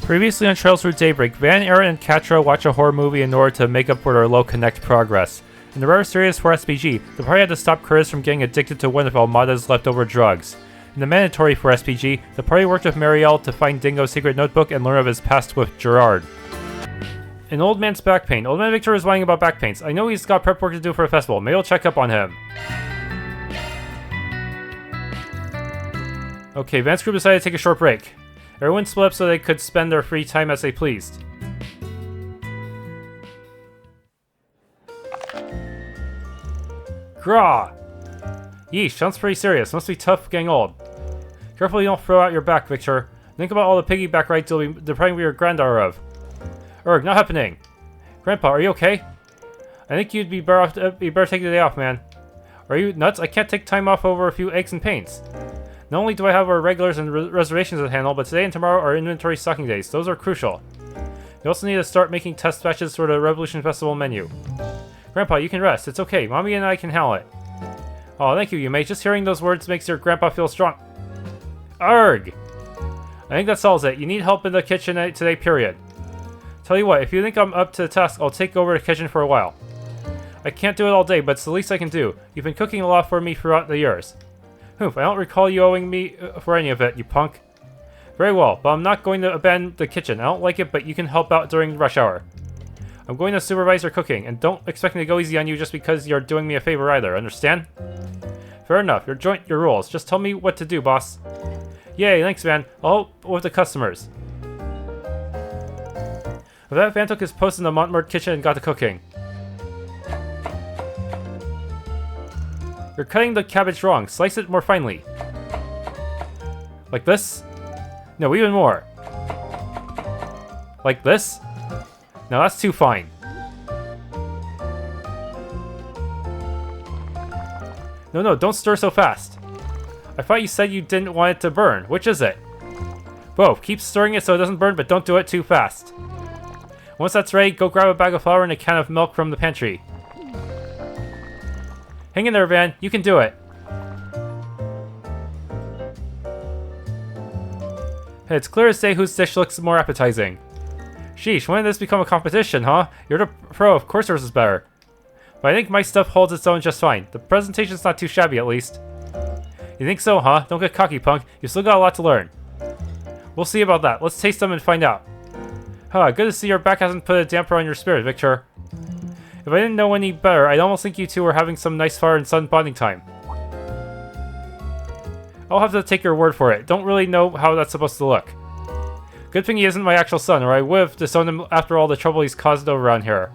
Previously on Trails Through Daybreak, Van, Era, and Catra watch a horror movie in order to make up for their low connect progress. In the rather serious for SPG, the party had to stop Curtis from getting addicted to one of Almada's leftover drugs. In the mandatory for SPG, the party worked with Marielle to find Dingo's secret notebook and learn of his past with Gerard. An old man's back pain. Old man Victor is whining about back pains. I know he's got prep work to do for a festival. Maybe I'll check up on him. Okay, Van's group decided to take a short break. Everyone split up so they could spend their free time as they pleased. Grah! Yeesh, sounds pretty serious. Must be tough getting old. Careful you don't throw out your back, Victor. Think about all the piggyback rides you'll be depriving your granddaughter of. Erg, not happening. Grandpa, are you okay? I think you'd be better taking the day off, man. Are you nuts? I can't take time off over a few aches and pains. Not only do I have our regulars and reservations to handle, but today and tomorrow are inventory stocking days. Those are crucial. You also need to start making test batches for the Revolution Festival menu. Grandpa, you can rest. It's okay. Mommy and I can handle it. Oh, thank you, Yume. Just hearing those words makes your grandpa feel strong. Arg! I think that solves it. You need help in the kitchen today, period. Tell you what, if you think I'm up to the task, I'll take over the kitchen for a while. I can't do it all day, but it's the least I can do. You've been cooking a lot for me throughout the years. Humph, I don't recall you owing me for any of it, you punk. Very well, but I'm not going to abandon the kitchen. I don't like it, but you can help out during rush hour. I'm going to supervise your cooking, and don't expect me to go easy on you just because you're doing me a favor either, understand? Fair enough, your rules. Just tell me what to do, boss. Yay, thanks, Van. I'll help with the customers. With that, Van took his post in the Montmart kitchen and got to cooking. You're cutting the cabbage wrong. Slice it more finely. Like this? No, even more. Like this? No, that's too fine. No, don't stir so fast. I thought you said you didn't want it to burn. Which is it? Both. Keep stirring it so it doesn't burn, but don't do it too fast. Once that's ready, go grab a bag of flour and a can of milk from the pantry. Hang in there, Van. You can do it. Hey, it's clear as day whose dish looks more appetizing. Sheesh, when did this become a competition, huh? You're the pro, of course yours is better. But I think my stuff holds its own just fine. The presentation's not too shabby, at least. You think so, huh? Don't get cocky, punk. You've still got a lot to learn. We'll see about that. Let's taste them and find out. Huh, good to see your back hasn't put a damper on your spirit, Victor. If I didn't know any better, I'd almost think you two were having some nice father and son bonding time. I'll have to take your word for it. Don't really know how that's supposed to look. Good thing he isn't my actual son, or I would have disowned him after all the trouble he's caused around here.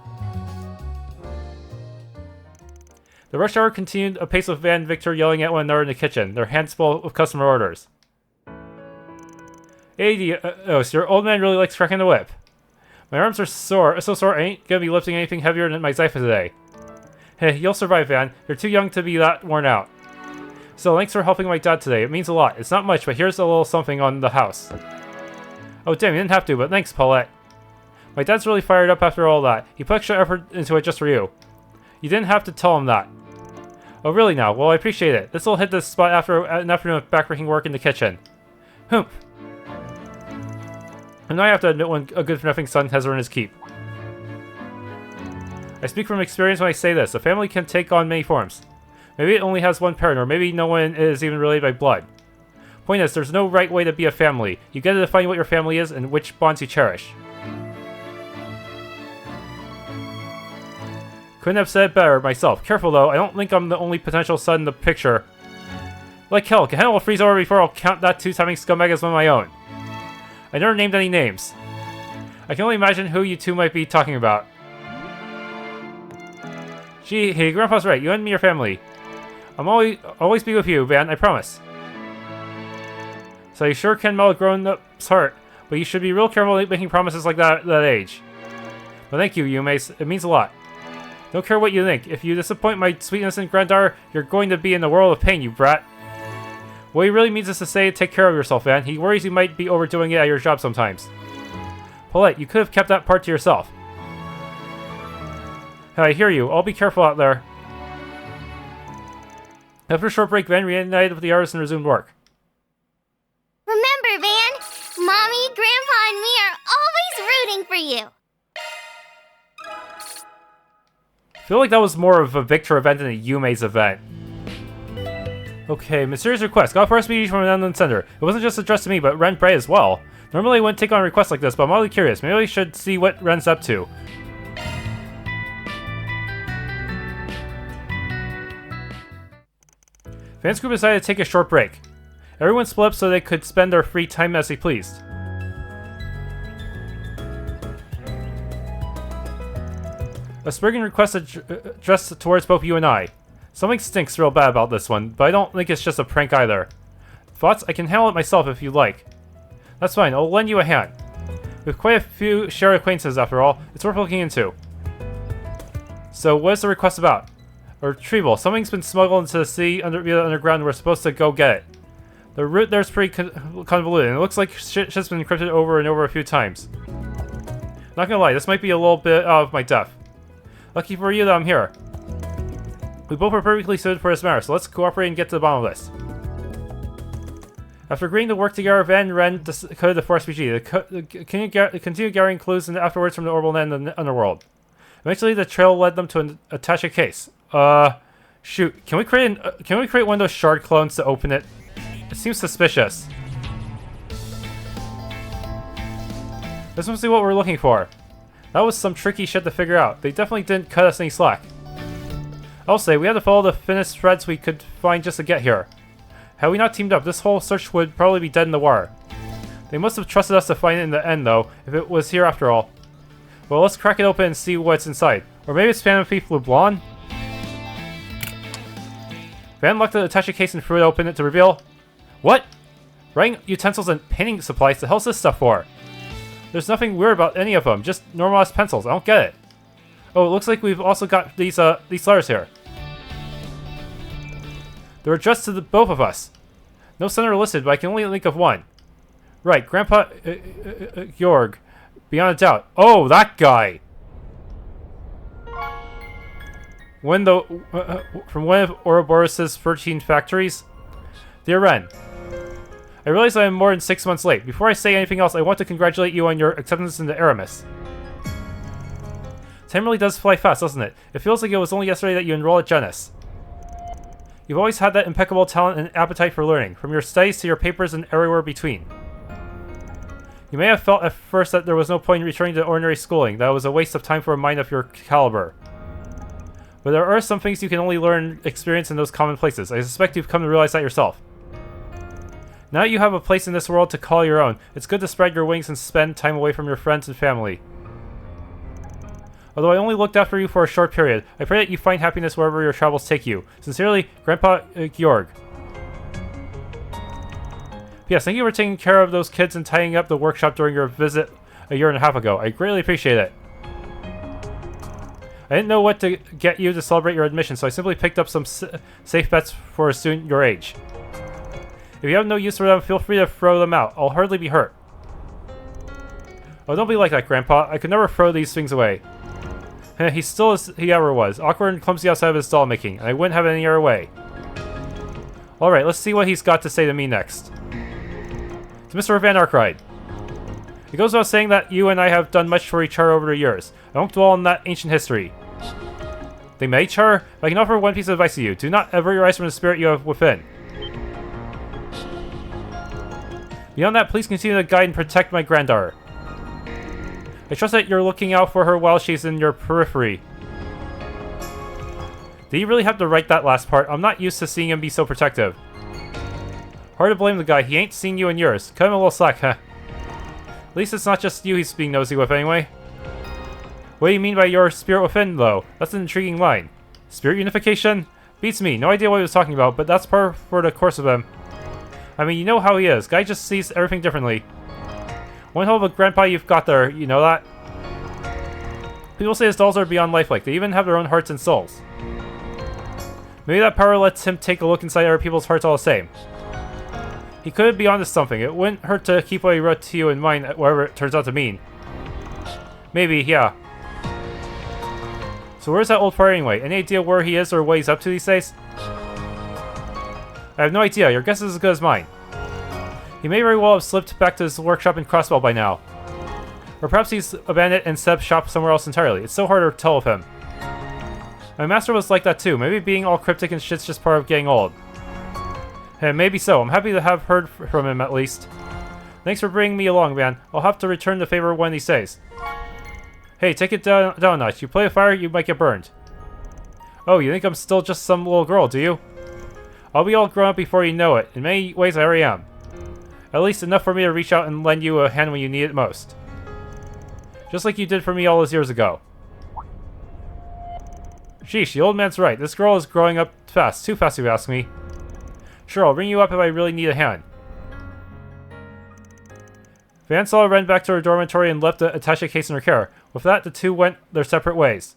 The rush hour continued apace with Van and Victor yelling at one another in the kitchen, their hands full of customer orders. Aida, so your old man really likes cracking the whip. My arms are sore, so sore I ain't gonna be lifting anything heavier than my Zypha today. Hey, you'll survive, Van. You're too young to be that worn out. So, thanks for helping my dad today. It means a lot. It's not much, but here's a little something on the house. Oh, damn, you didn't have to, but thanks, Paulette. My dad's really fired up after all that. He put extra effort into it just for you. You didn't have to tell him that. Oh, really now? Well, I appreciate it. This'll hit the spot after an afternoon of backbreaking work in the kitchen. Humph. And I have to admit when a good-for-nothing son has earned his keep. I speak from experience when I say this. A family can take on many forms. Maybe it only has one parent, or maybe no one is even related by blood. Point is, there's no right way to be a family. You gotta define what your family is and which bonds you cherish. Couldn't have said it better myself. Careful though, I don't think I'm the only potential son in the picture. Like hell, can hell freeze over before I'll count that two-timing scumbag as one of my own. I never named any names. I can only imagine who you two might be talking about. Gee, hey, Grandpa's right. You and me are family. I'm always be with you, Van, I promise. So you sure can melt a grown-up's heart, but you should be real careful making promises like that at that age. But thank you, Yume. It means a lot. Don't care what you think. If you disappoint my sweet innocent granddaughter, you're going to be in a world of pain, you brat. What he really means is to say, take care of yourself, Van. He worries you might be overdoing it at your job sometimes. Paulette, you could have kept that part to yourself. I hear you. I'll be careful out there. After a short break, Van reunited with the artist and resumed work. Remember, Van, Mommy, Grandpa, and me are you. I feel like that was more of a Victor event than a Yume's event. Okay, mysterious request. Got a first message from an unknown sender. It wasn't just addressed to me, but Ren Bray as well. Normally I wouldn't take on requests like this, but I'm oddly curious. Maybe I should see what Ren's up to. Fans group decided to take a short break. Everyone split up so they could spend their free time as they pleased. A spriggan request addressed towards both you and I. Something stinks real bad about this one, but I don't think it's just a prank either. Thoughts? I can handle it myself if you like. That's fine, I'll lend you a hand. We have quite a few shared acquaintances after all. It's worth looking into. So, what is the request about? A retrieval. Something's been smuggled into the sea via the underground and we're supposed to go get it. The route there's pretty convoluted, and it looks like shit's been encrypted over and over a few times. Not gonna lie, this might be a little bit out of my depth. Lucky for you that I'm here. We both are perfectly suited for this matter, so let's cooperate and get to the bottom of this. After agreeing to work together, Van and Ren decoded the Force PG. They continued gathering clues and afterwards from the orbital net and the underworld. Eventually, the trail led them to an attaché case. Shoot. Can we create one of those shard clones to open it? It seems suspicious. This must be what we're looking for. That was some tricky shit to figure out. They definitely didn't cut us any slack. I'll say, we had to follow the thinnest threads we could find just to get here. Had we not teamed up, this whole search would probably be dead in the water. They must have trusted us to find it in the end, though, if it was here after all. Well, let's crack it open and see what's inside. Or maybe it's Phantom Thief Lublon? Van locked the attaché case and threw it open to reveal... What? Writing utensils and painting supplies, the hell's this stuff for? There's nothing weird about any of them, just normal-ass pencils, I don't get it. Oh, it looks like we've also got these letters here. They're addressed to both of us. No sender listed, but I can only think of one. Right, Grandpa Georg. Beyond a doubt. Oh, that guy! From one of Ouroboros' 13 factories? Dear Ren, I realize I am more than 6 months late. Before I say anything else, I want to congratulate you on your acceptance into Aramis. Time really does fly fast, doesn't it? It feels like it was only yesterday that you enrolled at Genis. You've always had that impeccable talent and appetite for learning, from your studies to your papers and everywhere between. You may have felt at first that there was no point in returning to ordinary schooling, that it was a waste of time for a mind of your caliber. But there are some things you can only learn and experience in those common places. I suspect you've come to realize that yourself. Now that you have a place in this world to call your own, it's good to spread your wings and spend time away from your friends and family. Although I only looked after you for a short period, I pray that you find happiness wherever your travels take you. Sincerely, Grandpa Georg. Yes, thank you for taking care of those kids and tidying up the workshop during your visit a year and a half ago. I greatly appreciate it. I didn't know what to get you to celebrate your admission, so I simply picked up some safe bets for a student your age. If you have no use for them, feel free to throw them out. I'll hardly be hurt. Oh, don't be like that, Grandpa. I could never throw these things away. He's still as he ever was, awkward and clumsy outside of his doll making, and I wouldn't have it any other way. Alright, let's see what he's got to say to me next. To Mr. Van Arkride. It goes without saying that you and I have done much for each other over the years. I won't dwell on that ancient history. They met each other, but I can offer one piece of advice to you. Do not avert your eyes from the spirit you have within. Beyond that, please continue to guide and protect my granddaughter. I trust that you're looking out for her while she's in your periphery. Did you really have to write that last part? I'm not used to seeing him be so protective. Hard to blame the guy. He ain't seen you in years. Cut him a little slack, huh? At least it's not just you he's being nosy with anyway. What do you mean by your spirit within, though? That's an intriguing line. Spirit unification? Beats me. No idea what he was talking about, but that's par for the course of him. I mean, you know how he is. Guy just sees everything differently. One hell of a grandpa you've got there, you know that? People say his dolls are beyond lifelike. They even have their own hearts and souls. Maybe that power lets him take a look inside other people's hearts all the same. He could be onto something. It wouldn't hurt to keep what he wrote to you in mind, whatever it turns out to mean. Maybe, yeah. So where's that old friar anyway? Any idea where he is or what he's up to these days? I have no idea. Your guess is as good as mine. He may very well have slipped back to his workshop in Crossbell by now. Or perhaps he's abandoned and set up shop somewhere else entirely. It's so hard to tell with him. My master was like that too. Maybe being all cryptic and shit's just part of getting old. Hey, maybe so. I'm happy to have heard from him at least. Thanks for bringing me along, man. I'll have to return the favor one of these days. Hey, take it down a notch. You play with fire, you might get burned. Oh, you think I'm still just some little girl, do you? I'll be all grown up before you know it. In many ways, I already am. At least enough for me to reach out and lend you a hand when you need it most. Just like you did for me all those years ago. Sheesh, the old man's right. This girl is growing up fast. Too fast, if you ask me. Sure, I'll ring you up if I really need a hand. Vansala ran back to her dormitory and left the attaché case in her care. With that, the two went their separate ways.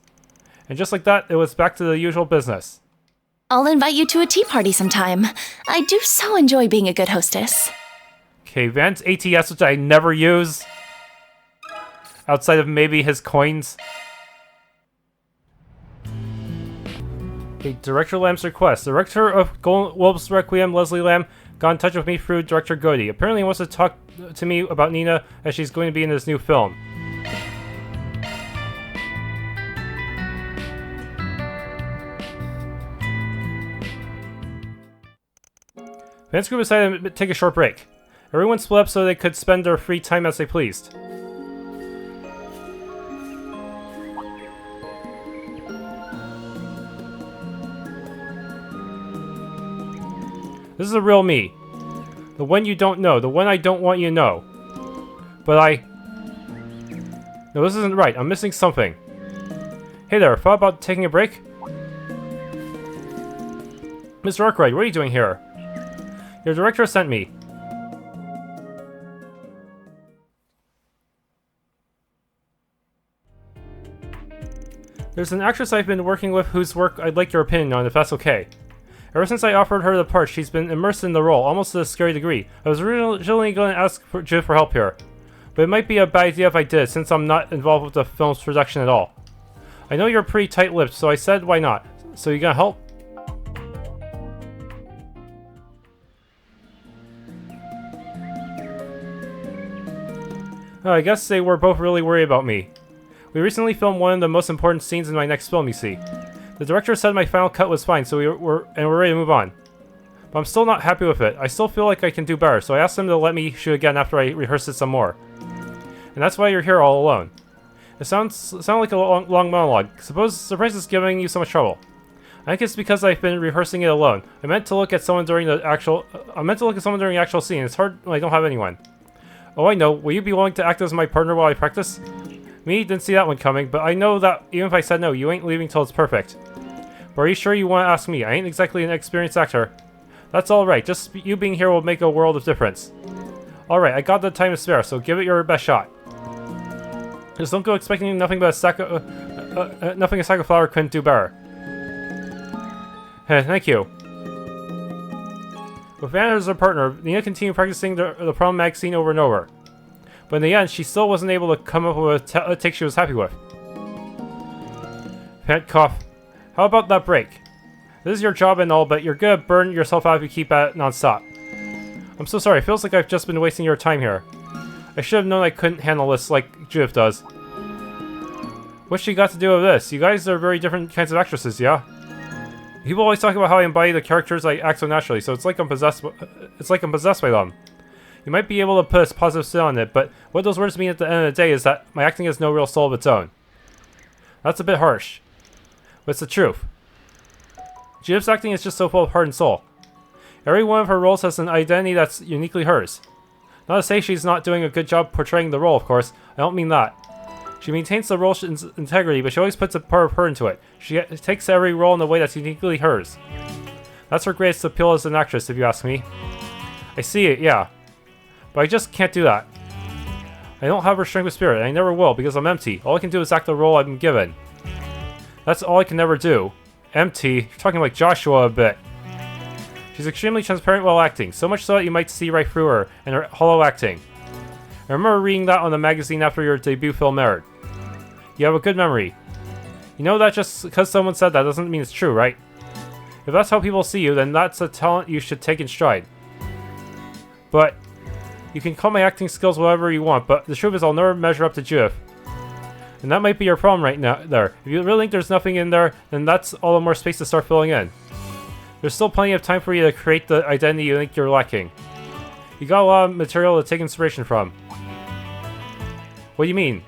And just like that, it was back to the usual business. I'll invite you to a tea party sometime. I do so enjoy being a good hostess. Okay, Van's ATS, which I never use. Outside of maybe his coins. Okay, Director Lamb's request. The director of Golden Wolves Requiem, Leslie Lamb, got in touch with me through Director Godey. Apparently he wants to talk to me about Nina as she's going to be in this new film. Van's group decided to take a short break. Everyone split up so they could spend their free time as they pleased. This is the real me. The one you don't know. The one I don't want you to know. But No, this isn't right. I'm missing something. Hey there, thought about taking a break? Mr. Arkride, what are you doing here? Your director sent me. There's an actress I've been working with whose work I'd like your opinion on, if that's okay. Ever since I offered her the part, she's been immersed in the role, almost to a scary degree. I was originally going to ask Jill for help here, but it might be a bad idea if I did, since I'm not involved with the film's production at all. I know you're pretty tight-lipped, so I said why not. So you gonna help? I guess they were both really worried about me. We recently filmed one of the most important scenes in my next film, you see. The director said my final cut was fine, so we're ready to move on. But I'm still not happy with it. I still feel like I can do better, so I asked him to let me shoot again after I rehearsed it some more. And that's why you're here all alone. It sounds like a long monologue. Surprise is giving you so much trouble. I think it's because I've been rehearsing it alone. I meant to look at someone during the actual scene. It's hard when I don't have anyone. Oh, I know. Will you be willing to act as my partner while I practice? Me, didn't see that one coming, but I know that even if I said no, you ain't leaving till it's perfect. But are you sure you want to ask me? I ain't exactly an experienced actor. That's alright, just you being here will make a world of difference. Alright, I got the time to spare, so give it your best shot. Just don't go expecting nothing but a sack of flour couldn't do better. Thank you. With Anna as her partner, Nina continued practicing the prom magazine over and over. But in the end, she still wasn't able to come up with a take she was happy with. Pant cough. How about that break? This is your job and all, but you're gonna burn yourself out if you keep at it non-stop. I'm so sorry, it feels like I've just been wasting your time here. I should have known I couldn't handle this like Judith does. What's she got to do with this? You guys are very different kinds of actresses, yeah? People always talk about how I embody the characters I act so naturally, so it's like I'm possessed by them. You might be able to put a positive spin on it, but what those words mean at the end of the day is that my acting has no real soul of its own. That's a bit harsh, but it's the truth. Judith's acting is just so full of heart and soul. Every one of her roles has an identity that's uniquely hers. Not to say she's not doing a good job portraying the role, of course. I don't mean that. She maintains the role's integrity, but she always puts a part of her into it. She takes every role in a way that's uniquely hers. That's her greatest appeal as an actress, if you ask me. I see it, yeah. But I just can't do that. I don't have her strength of spirit, and I never will, because I'm empty. All I can do is act the role I've been given. That's all I can never do. Empty? You're talking like Joshua a bit. She's extremely transparent while acting, so much so that you might see right through her and her hollow acting. I remember reading that on the magazine after your debut film aired. You have a good memory. You know that just because someone said that doesn't mean it's true, right? If that's how people see you, then that's a talent you should take in stride. But You can call my acting skills whatever you want, but the truth is I'll never measure up to Judith. And that might be your problem right now there. If you really think there's nothing in there, then that's all the more space to start filling in. There's still plenty of time for you to create the identity you think you're lacking. You got a lot of material to take inspiration from. What do you mean?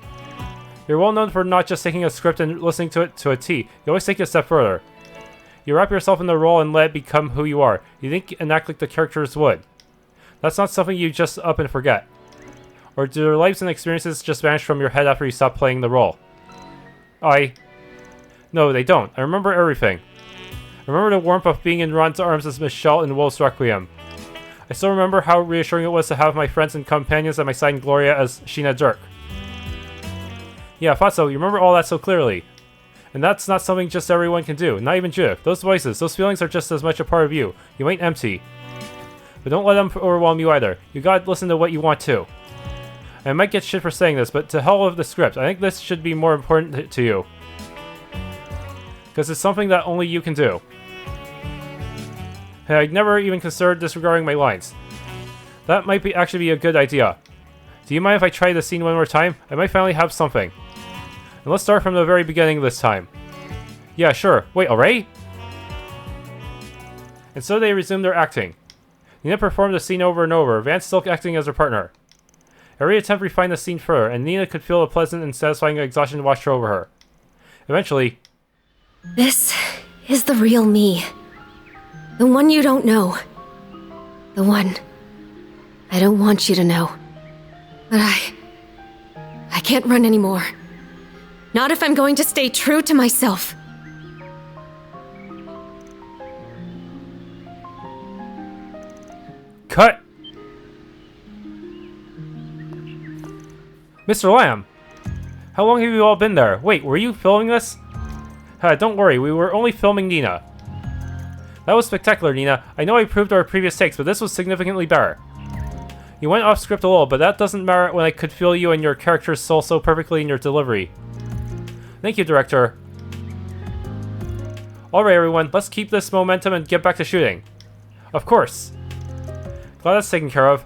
You're well known for not just taking a script and listening to it to a T. You always take it a step further. You wrap yourself in the role and let it become who you are. You think and act like the characters would. That's not something you just up and forget. Or do their lives and experiences just vanish from your head after you stop playing the role? No, they don't. I remember everything. I remember the warmth of being in Ron's arms as Michelle in Wolf's Requiem. I still remember how reassuring it was to have my friends and companions at my side in Gloria as Sheena Dirk. Yeah, I thought so. You remember all that so clearly. And that's not something just everyone can do. Not even Judith. Those voices, those feelings are just as much a part of you. You ain't empty. But don't let them overwhelm you either. You gotta listen to what you want to. I might get shit for saying this, but to hell with the script. I think this should be more important to you. Because it's something that only you can do. Hey, I'd never even considered disregarding my lines. That might actually be a good idea. Do you mind if I try the scene one more time? I might finally have something. And let's start from the very beginning this time. Yeah, sure. Wait, already? And so they resumed their acting. Nina performed the scene over and over, Van still acting as her partner. Every attempt refined the scene further, and Nina could feel a pleasant and satisfying exhaustion wash over her. Eventually... This is the real me. The one you don't know. The one I don't want you to know. But I can't run anymore. Not if I'm going to stay true to myself. Cut! Mr. Lamb! How long have you all been there? Wait, were you filming this? Don't worry, we were only filming Nina. That was spectacular, Nina. I know I improved our previous takes, but this was significantly better. You went off script a little, but that doesn't matter when I could feel you and your character's soul so perfectly in your delivery. Thank you, director. Alright everyone, let's keep this momentum and get back to shooting. Of course. Glad that's taken care of.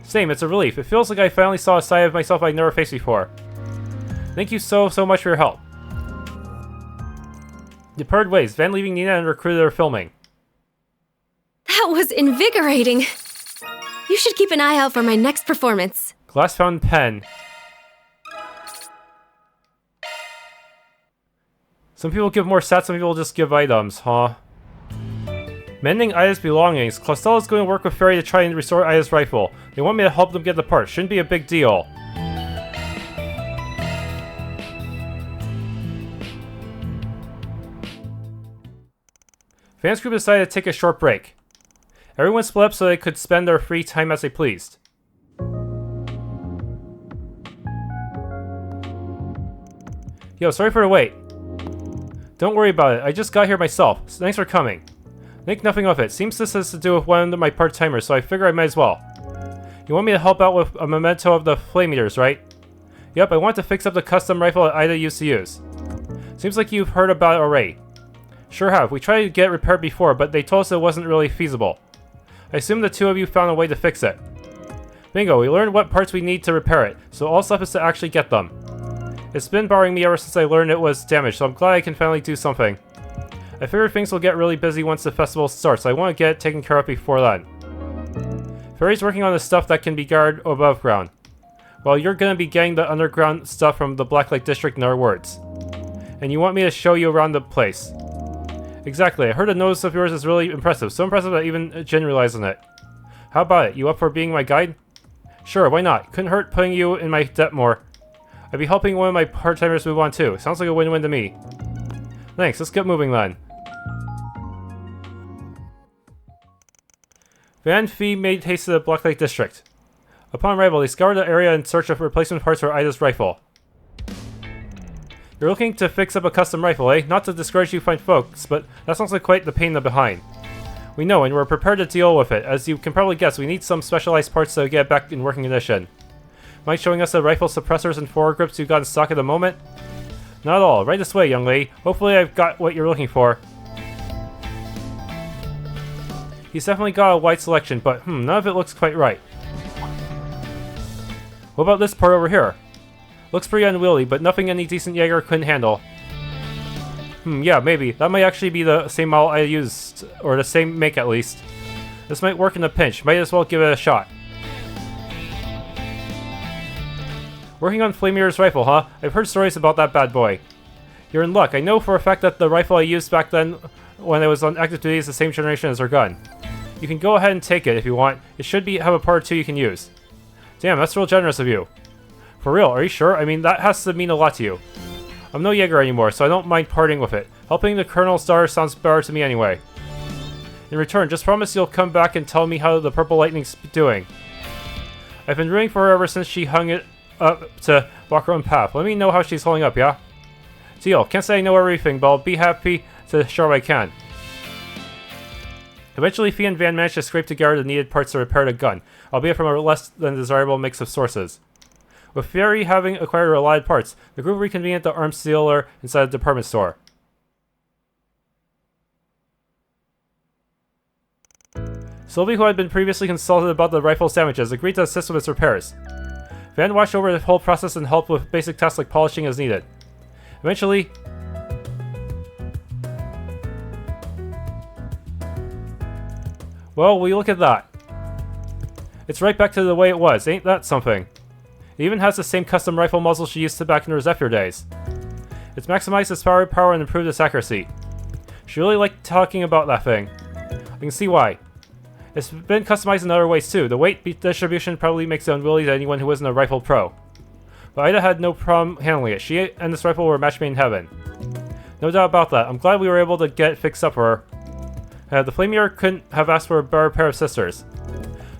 Same, it's a relief. It feels like I finally saw a side of myself I'd never faced before. Thank you so much for your help. They parted ways, Van leaving Nina and recruited her filming. That was invigorating. You should keep an eye out for my next performance. Glass fountain pen. Some people give more stats, some people just give items, huh? Mending Aida's belongings. Claudel is going to work with Feri to try and restore Aida's rifle. They want me to help them get the part. Shouldn't be a big deal. Van's group decided to take a short break. Everyone split up so they could spend their free time as they pleased. Yo, sorry for the wait. Don't worry about it, I just got here myself, so thanks for coming. Think nothing of it, seems this has to do with one of my part-timers, so I figure I might as well. You want me to help out with a memento of the flame eaters, right? Yep, I want to fix up the custom rifle that Aida used to use. Seems like you've heard about it already. Sure have, we tried to get it repaired before, but they told us it wasn't really feasible. I assume the two of you found a way to fix it. Bingo, we learned what parts we need to repair it, so all stuff is to actually get them. It's been bothering me ever since I learned it was damaged, so I'm glad I can finally do something. I figure things will get really busy once the festival starts, so I want to get it taken care of before then. Feri's working on the stuff that can be guarded above ground, while you're gonna be getting the underground stuff from the Blacklight District in other words. And you want me to show you around the place. Exactly, I heard a notice of yours is really impressive, so impressive that I even generalized on it. How about it, you up for being my guide? Sure, why not? Couldn't hurt putting you in my debt more. I'd be helping one of my part-timers move on too. Sounds like a win-win to me. Thanks, let's get moving then. Van Fie made haste to the Blacklight District. Upon arrival, they scoured the area in search of replacement parts for Aida's rifle. You're looking to fix up a custom rifle, eh? Not to discourage you fine folks, but that sounds like quite the pain in the behind. We know, and we're prepared to deal with it. As you can probably guess, we need some specialized parts to get back in working condition. Mind showing us the rifle suppressors and foregrips you've got in stock at the moment? Not at all. Right this way, young lady. Hopefully I've got what you're looking for. He He's definitely got a wide selection, but none of it looks quite right. What about this part over here? Looks pretty unwieldy, but nothing any decent Jaeger couldn't handle. Yeah, maybe. That might actually be the same model I used, or the same make at least. This might work in a pinch. Might as well give it a shot. Working on Flamir's rifle, huh? I've heard stories about that bad boy. You're in luck. I know for a fact that the rifle I used back then when I was on active duty is the same generation as her gun. You can go ahead and take it if you want. It should have a part or two you can use. Damn, that's real generous of you. For real, are you sure? I mean, that has to mean a lot to you. I'm no Jaeger anymore, so I don't mind parting with it. Helping the Colonel's daughter sounds better to me anyway. In return, just promise you'll come back and tell me how the Purple Lightning's doing. I've been rooting for her ever since she hung it up to walk her own path. Let me know how she's holding up, yeah? Deal. Can't say I know everything, but I'll be happy to show what I can. Eventually, Fie and Van managed to scrape together the needed parts to repair the gun, albeit from a less than desirable mix of sources. With Feri having acquired a lot of parts, the group reconvened at the arms dealer inside the department store. Sylvie, who had been previously consulted about the rifle's damages, agreed to assist with its repairs. Van watched over the whole process and helped with basic tasks like polishing as needed. Eventually, well, we look at that. It's right back to the way it was, ain't that something? It even has the same custom rifle muzzle she used to back in her Zephyr days. It's maximized its power and improved its accuracy. She really liked talking about that thing. I can see why. It's been customized in other ways too. The weight distribution probably makes it unwieldy to anyone who isn't a rifle pro. But Aida had no problem handling it. She and this rifle were a match made in heaven. No doubt about that. I'm glad we were able to get it fixed up for her. The Flamir couldn't have asked for a better pair of sisters.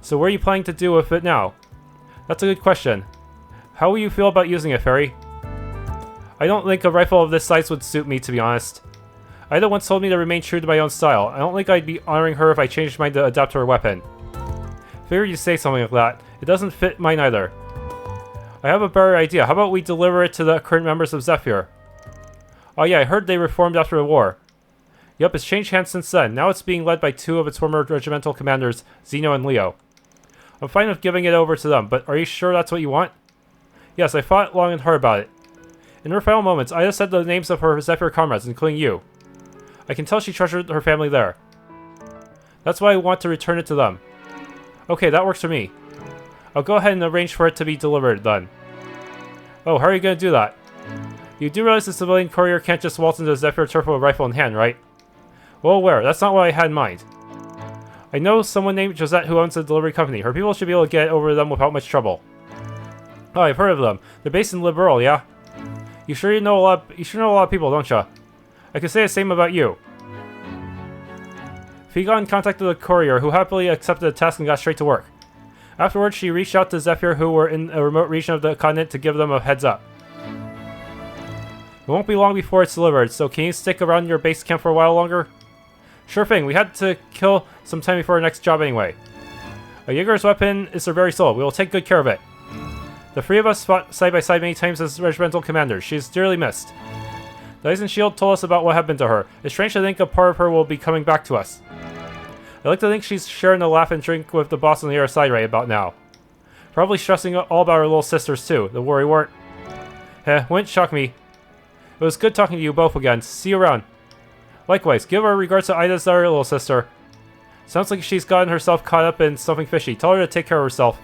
So what are you planning to do with it now? That's a good question. How will you feel about using it, Feri? I don't think a rifle of this size would suit me, to be honest. Aida once told me to remain true to my own style. I don't think I'd be honoring her if I changed mine to adapt to her weapon. Figured you'd say something like that. It doesn't fit mine either. I have a better idea. How about we deliver it to the current members of Zephyr? Oh yeah, I heard they reformed after the war. Yup, it's changed hands since then. Now it's being led by two of its former regimental commanders, Zeno and Leo. I'm fine with giving it over to them, but are you sure that's what you want? Yes, I thought long and hard about it. In her final moments, Aida said the names of her Zephyr comrades, including you. I can tell she treasured her family there. That's why I want to return it to them. Okay, that works for me. I'll go ahead and arrange for it to be delivered, then. Oh, how are you going to do that? You do realize the civilian courier can't just waltz into the Zephyr turf with a rifle in hand, right? Well aware, that's not what I had in mind. I know someone named Josette who owns a delivery company. Her people should be able to get it over to them without much trouble. Oh, I've heard of them. They're based in Liberal, yeah? You sure know a lot of people, don't ya? I could say the same about you. Fie got in contact with the courier, who happily accepted the task and got straight to work. Afterwards, she reached out to Zephyr, who were in a remote region of the continent, to give them a heads up. It won't be long before it's delivered, so can you stick around your base camp for a while longer? Sure thing, we had to kill some time before our next job anyway. A Jaeger's weapon is her very soul. We will take good care of it. The three of us fought side by side many times as regimental commanders. She is dearly missed. The Ice and Shield told us about what happened to her. It's strange to think a part of her will be coming back to us. I like to think she's sharing a laugh and drink with the boss on the other side right about now. Probably stressing all about her little sisters too. The worry weren't. Wouldn't shock me. It was good talking to you both again. See you around. Likewise, give our regards to Aida's other little sister. Sounds like she's gotten herself caught up in something fishy. Tell her to take care of herself.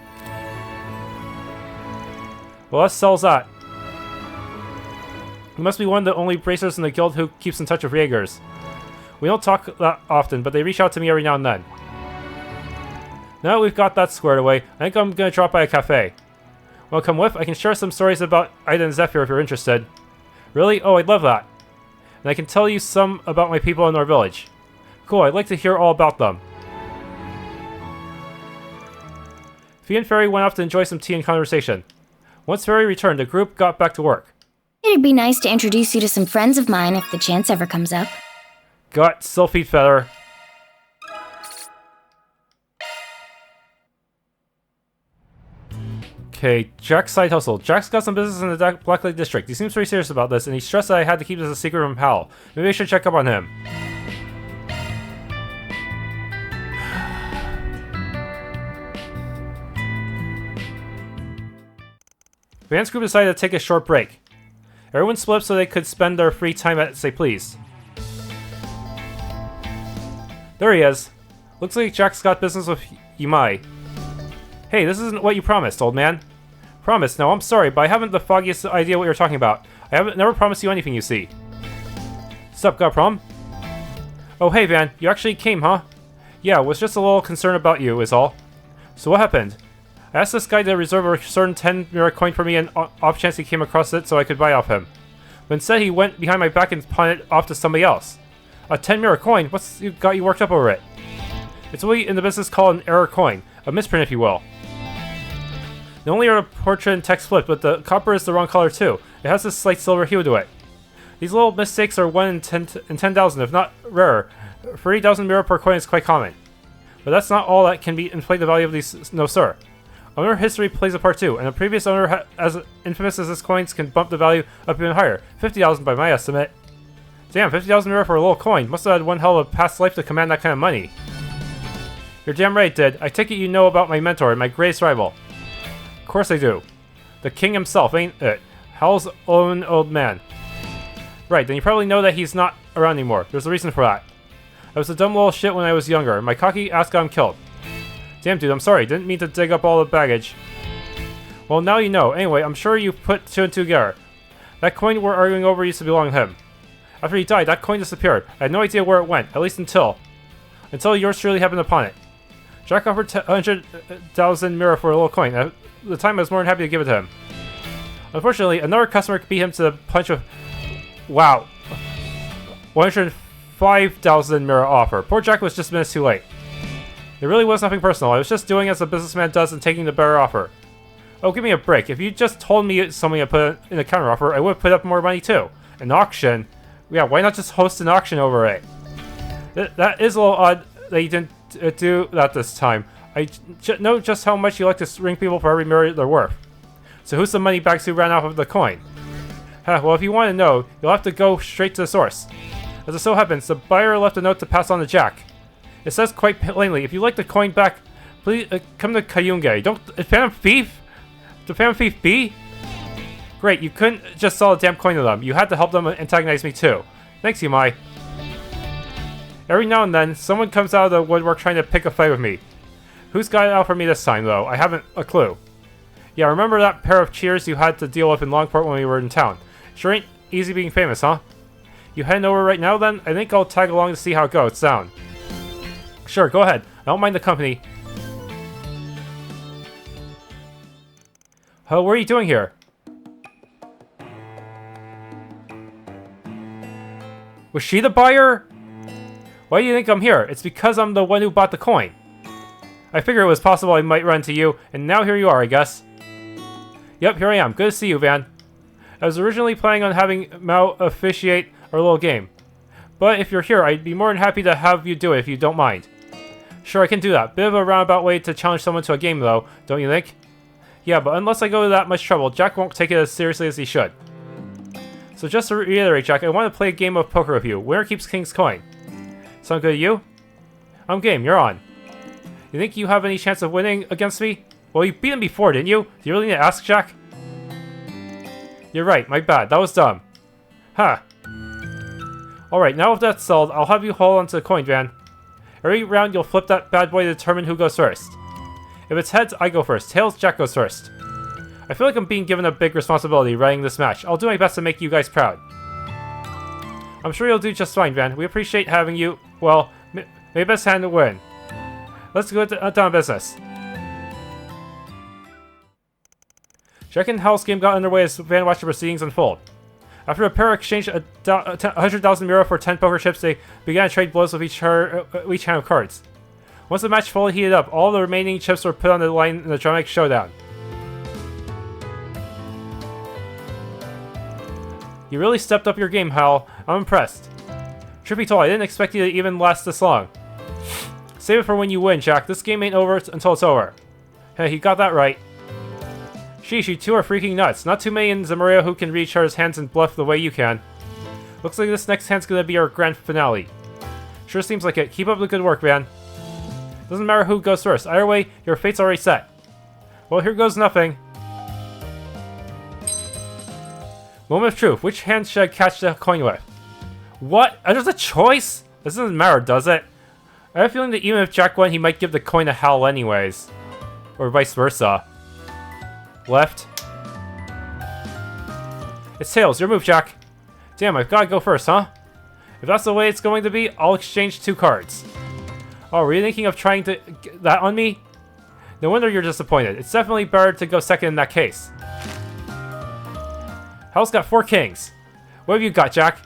Well, that sells that. You must be one of the only bracers in the guild who keeps in touch with Jaegers. We don't talk that often, but they reach out to me every now and then. Now that we've got that squared away, I think I'm gonna drop by a cafe. Wanna come with? I can share some stories about Aida and Zephyr if you're interested. Really? Oh, I'd love that. And I can tell you some about my people in our village. Cool, I'd like to hear all about them. Fie and Feri went off to enjoy some tea and conversation. Once Feri returned, the group got back to work. It'd be nice to introduce you to some friends of mine if the chance ever comes up. Got Sylphie Feather. Okay, Jack's side hustle. Jack's got some business in the Blacklight district. He seems pretty serious about this, and he stressed that I had to keep this a secret from Hal. Maybe I should check up on him. Van's group decided to take a short break. Everyone split up so they could spend their free time as they pleased. There he is. Looks like Jack's got business with Yumai. Hey, this isn't what you promised, old man. Promised? No, I'm sorry, but I haven't the foggiest idea what you're talking about. I haven't never promised you anything, you see. Sup, got a problem? Oh, hey, Van. You actually came, huh? Yeah, was just a little concerned about you, is all. So what happened? I asked this guy to reserve a certain 10 mirror coin for me and off chance he came across it so I could buy off him. But instead he went behind my back and pawned it off to somebody else. A 10 mirror coin? What's got you worked up over it? It's what we in the business call an error coin. A misprint, if you will. The only are portrait and text flipped, but the copper is the wrong color too. It has this slight silver hue to it. These little mistakes are 1 in 10,000, if not rarer. 30,000 mirror per coin is quite common. But that's not all that can inflate the value of these, no sir. Owner history plays a part too, and the previous owner, as infamous as this coins, can bump the value up even higher. 50,000 by my estimate. Damn, 50,000 mirror for a little coin. Must have had one hell of a past life to command that kind of money. You're damn right, Did. I take it you know about my mentor and my greatest rival. Of course I do. The king himself, ain't it? Hal's own old man. Right, then you probably know that he's not around anymore. There's a reason for that. I was a dumb little shit when I was younger. My cocky ass got him killed. Damn, dude, I'm sorry. Didn't mean to dig up all the baggage. Well, now you know. Anyway, I'm sure you put two and two together. That coin we're arguing over used to belong to him. After he died, that coin disappeared. I had no idea where it went, at least until yours truly happened upon it. Jack offered 100,000 mirror for a little coin. At the time, I was more than happy to give it to him. Unfortunately, another customer beat him to the punch of... Wow. 105,000 mirror offer. Poor Jack was just minutes too late. It really was nothing personal. I was just doing as a businessman does and taking the better offer. Oh, give me a break. If you just told me something to put in a counter offer, I would have put up more money too. An auction? Yeah, why not just host an auction over it? That is a little odd that you didn't do that this time. I know just how much you like to ring people for every mirror they're worth. So who's the money bags who ran off of the coin? Well, if you want to know, you'll have to go straight to the source. As it so happens, the buyer left a note to pass on to Jack. It says quite plainly, if you'd like the coin back, please come to Kayunge. Don't... Phantom Thief? The Phantom Thief be? Great, you couldn't just sell a damn coin to them. You had to help them antagonize me too. Thanks, Yumai. Every now and then, someone comes out of the woodwork trying to pick a fight with me. Who's got it out for me this time, though? I haven't a clue. Yeah, remember that pair of cheers you had to deal with in Longport when we were in town? Sure ain't easy being famous, huh? You heading over right now, then? I think I'll tag along to see how it goes down. Sure, go ahead. I don't mind the company. Oh, what are you doing here? Was she the buyer? Why do you think I'm here? It's because I'm the one who bought the coin. I figured it was possible I might run into you, and now here you are, I guess. Yep, here I am. Good to see you, Van. I was originally planning on having Mao officiate our little game. But if you're here, I'd be more than happy to have you do it if you don't mind. Sure, I can do that. Bit of a roundabout way to challenge someone to a game, though, don't you think? Yeah, but unless I go to that much trouble, Jack won't take it as seriously as he should. So just to reiterate, Jack, I want to play a game of poker with you. Winner keeps King's coin. Sound good to you? I'm game. You're on. You think you have any chance of winning against me? Well, you beat him before, didn't you? Do you really need to ask, Jack? You're right. My bad. That was dumb. Huh. Alright, now if that's settled, I'll have you hold onto the coin, Van. Every round, you'll flip that bad boy to determine who goes first. If it's heads, I go first. Tails, Jack goes first. I feel like I'm being given a big responsibility running this match. I'll do my best to make you guys proud. I'm sure you'll do just fine, Van. We appreciate having you. Well, may best hand to win. Let's go down to business. Jack and Hal's game got underway as Van watched the proceedings unfold. After a pair exchanged 100,000 mirror for 10 poker chips, they began to trade blows with each hand of cards. Once the match fully heated up, all the remaining chips were put on the line in a dramatic showdown. You really stepped up your game, Hal. I'm impressed. Truth be told, I didn't expect you to even last this long. Save it for when you win, Jack. This game ain't over until it's over. Hey, he got that right. Sheesh, you two are freaking nuts. Not too many in Zamaria who can reach his hands and bluff the way you can. Looks like this next hand's gonna be our grand finale. Sure seems like it. Keep up the good work, Van. Doesn't matter who goes first. Either way, your fate's already set. Well, here goes nothing. Moment of truth. Which hand should I catch the coin with? What? There's a choice? This doesn't matter, does it? I have a feeling that even if Jack won, he might give the coin to Hal anyways. Or vice versa. Left. It's tails. Your move, Jack. Damn, I've got to go first, huh? If that's the way it's going to be, I'll exchange 2 cards. Oh, were you thinking of trying to get that on me? No wonder you're disappointed. It's definitely better to go second in that case. Hal's got 4 kings. What have you got, Jack?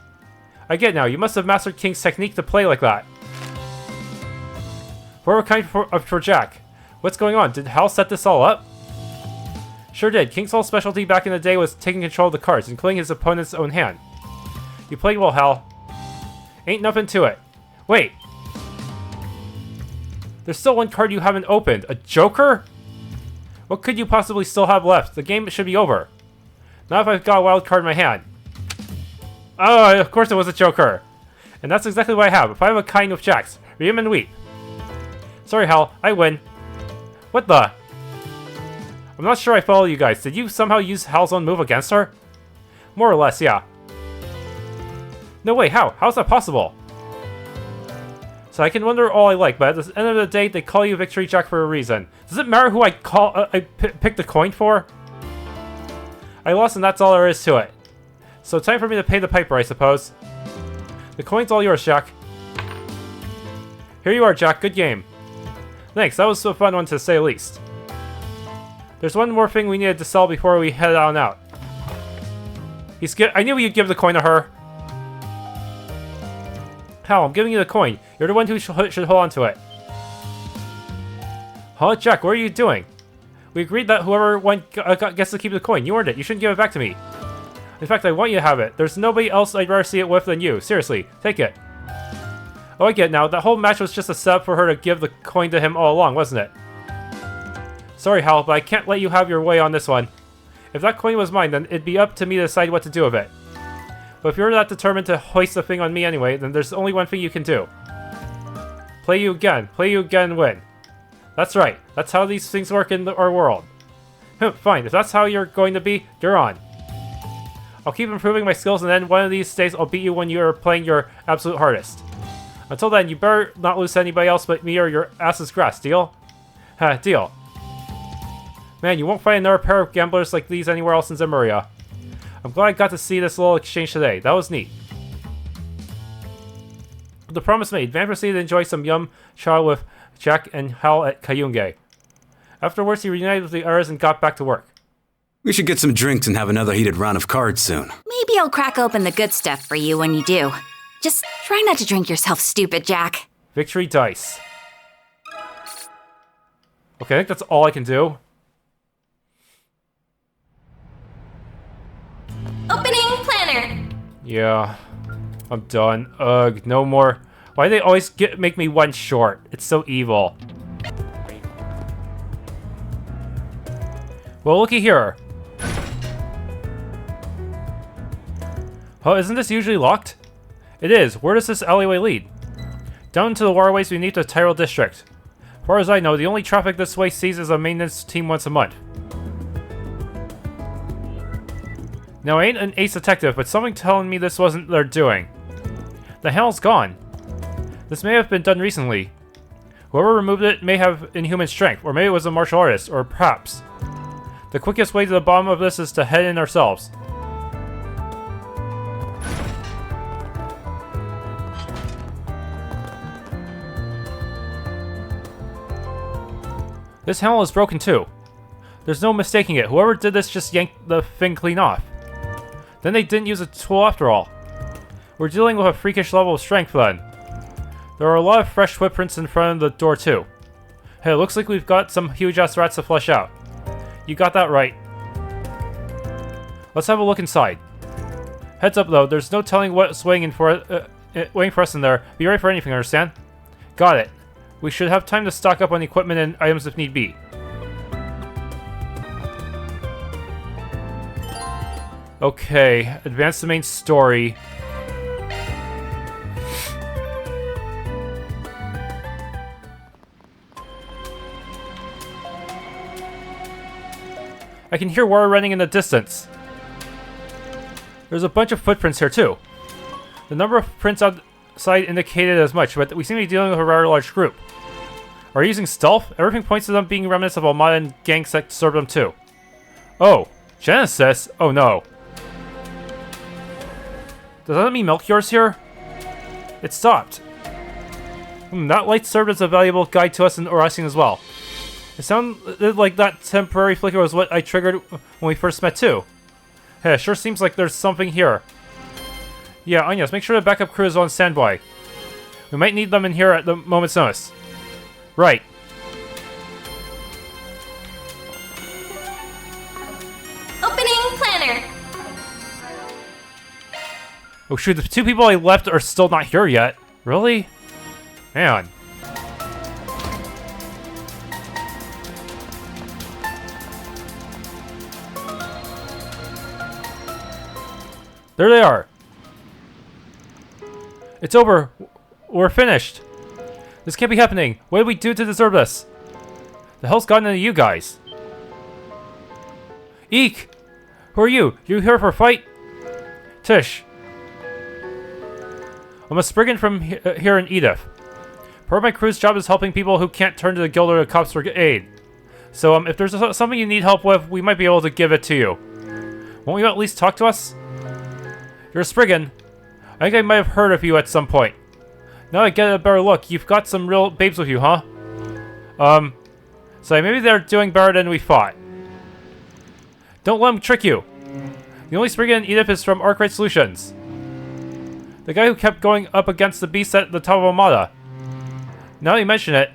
I get now. You must have mastered King's technique to play like that. What kind for Jack? What's going on? Did Hal set this all up? Sure did. King's whole specialty back in the day was taking control of the cards, including his opponent's own hand. You played well, Hal. Ain't nothing to it. Wait. There's still 1 card you haven't opened. A Joker? What could you possibly still have left? The game should be over. Not if I've got a wild card in my hand. Oh, of course it was a Joker. And that's exactly what I have. If I have a kind of Jacks, read him and weep. Sorry, Hal. I win. What the? I'm not sure I follow you guys. Did you somehow use Hal's own move against her? More or less, yeah. No way, how? How's that possible? So I can wonder all I like, but at the end of the day, they call you Victory Jack for a reason. Does it matter who I pick the coin for? I lost and that's all there is to it. So time for me to pay the piper, I suppose. The coin's all yours, Jack. Here you are, Jack. Good game. Thanks, that was a fun one to say the least. There's one more thing we needed to sell before we head on out. I knew you'd give the coin to her. Hal, I'm giving you the coin. You're the one who should hold on to it. Huh, Jack, what are you doing? We agreed that whoever gets to keep the coin. You earned it. You shouldn't give it back to me. In fact, I want you to have it. There's nobody else I'd rather see it with than you. Seriously, take it. Oh, I get it now. That whole match was just a setup for her to give the coin to him all along, wasn't it? Sorry, Hal, but I can't let you have your way on this one. If that coin was mine, then it'd be up to me to decide what to do with it. But if you're not determined to hoist the thing on me anyway, then there's only one thing you can do. Play you again, and win. That's right. That's how these things work in our world. Fine, if that's how you're going to be, you're on. I'll keep improving my skills, and then one of these days I'll beat you when you're playing your absolute hardest. Until then, you better not lose to anybody else but me or your ass's grass, deal? Deal. Man, you won't find another pair of gamblers like these anywhere else in Zemuria. I'm glad I got to see this little exchange today. That was neat. The promise made, Van proceeded to enjoy some yum cha with Jack and Hal at Kayunge. Afterwards, he reunited with the others and got back to work. We should get some drinks and have another heated round of cards soon. Maybe I'll crack open the good stuff for you when you do. Just try not to drink yourself stupid, Jack. Victory dice. Okay, I think that's all I can do. Opening planner. Yeah, I'm done. Ugh, no more. Why do they always make me one short? It's so evil. Well, looky here. Oh, isn't this usually locked? It is. Where does this alleyway lead? Down to the waterways beneath the Tyrell district. As far as I know, the only traffic this way sees is a maintenance team once a month. Now, I ain't an ace detective, but something telling me this wasn't their doing. The hell's gone. This may have been done recently. Whoever removed it may have inhuman strength, or maybe it was a martial artist, or perhaps. The quickest way to the bottom of this is to head in ourselves. This handle is broken too. There's no mistaking it. Whoever did this just yanked the thing clean off. Then they didn't use a tool after all. We're dealing with a freakish level of strength then. There are a lot of fresh footprints in front of the door too. Hey, it looks like we've got some huge-ass rats to flush out. You got that right. Let's have a look inside. Heads up though, there's no telling what's waiting for us in there. Be ready for anything, understand? Got it. We should have time to stock up on equipment and items if need be. Okay, advance the main story. I can hear water running in the distance. There's a bunch of footprints here too. The number of prints outside indicated as much, but we seem to be dealing with a rather large group. Are you using stealth? Everything points to them being remnants of Almada and gang sect Cerebrum too. Oh, Genesis? Oh no. Does that mean Melchior's here? It stopped. That light served as a valuable guide to us in Orasian as well. It sounded like that temporary flicker was what I triggered when we first met too. Hey, it sure seems like there's something here. Yeah, Agnes, make sure the backup crew is on standby. We might need them in here at the moment's notice. Right. Opening planner. Oh shoot, the two people I left are still not here yet. Really? Man. There they are. It's over. We're finished. This can't be happening. What did we do to deserve this? The hell's gotten into you guys? Eek! Who are you? You here for a fight? Tish. I'm a spriggan from here in Edith. Part of my crew's job is helping people who can't turn to the guild or the cops for aid. So if there's something you need help with, we might be able to give it to you. Won't you at least talk to us? You're a spriggan. I think I might have heard of you at some point. Now I get a better look. You've got some real babes with you, huh? So maybe they're doing better than we thought. Don't let them trick you. The only spriggan in Edith is from Arkride Solutions. The guy who kept going up against the beast at the top of Almada. Now you mention it.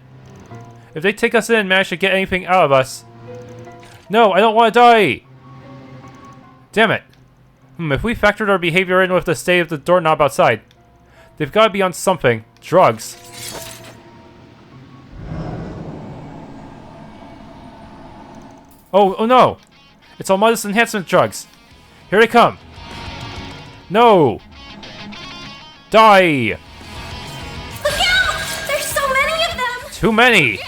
If they take us in and manage to get anything out of us... No, I don't want to die! Damn it. If we factored our behavior in with the state of the doorknob outside, they've got to be on something. Drugs. Oh no! It's Almada's enhancement drugs. Here they come. No! Die! Look out! There's so many of them! Too many!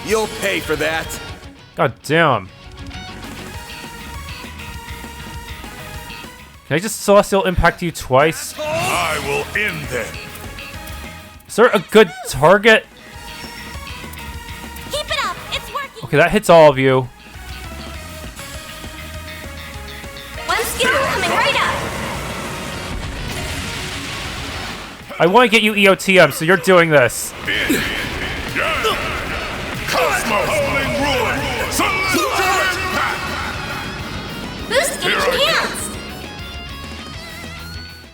You'll pay for that. God damn. Can I just Celestial Impact you twice? I will end them. Is there a good target? Keep it up! It's working! Okay, that hits all of you. One skill coming right up! I want to get you EOTM, so you're doing this. Cosmo holding ruin. Celestial impact. Boost gauge enhanced!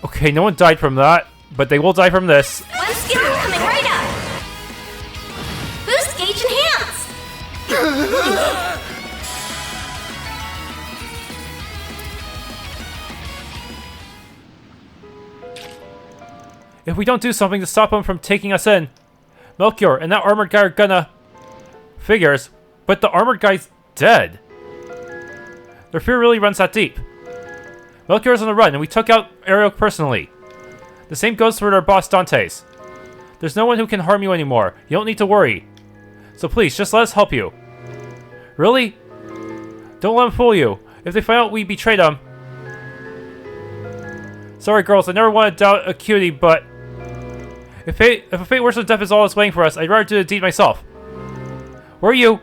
Okay, no one died from that, but they will die from this. One skill coming right up! Boost gauge enhanced! If we don't do something to stop them from taking us in, Melchior and that armored guy are gonna... Figures, but the armored guy's dead. Their fear really runs that deep. Melchior's on the run, and we took out Ariel personally. The same goes for their boss Dante's. There's no one who can harm you anymore. You don't need to worry. So please, just let us help you. Really? Don't let them fool you. If they find out we betrayed them... Sorry girls, I never want to doubt a cutie, but... If a fate worse than death is all that's waiting for us, I'd rather do the deed myself. Where are you?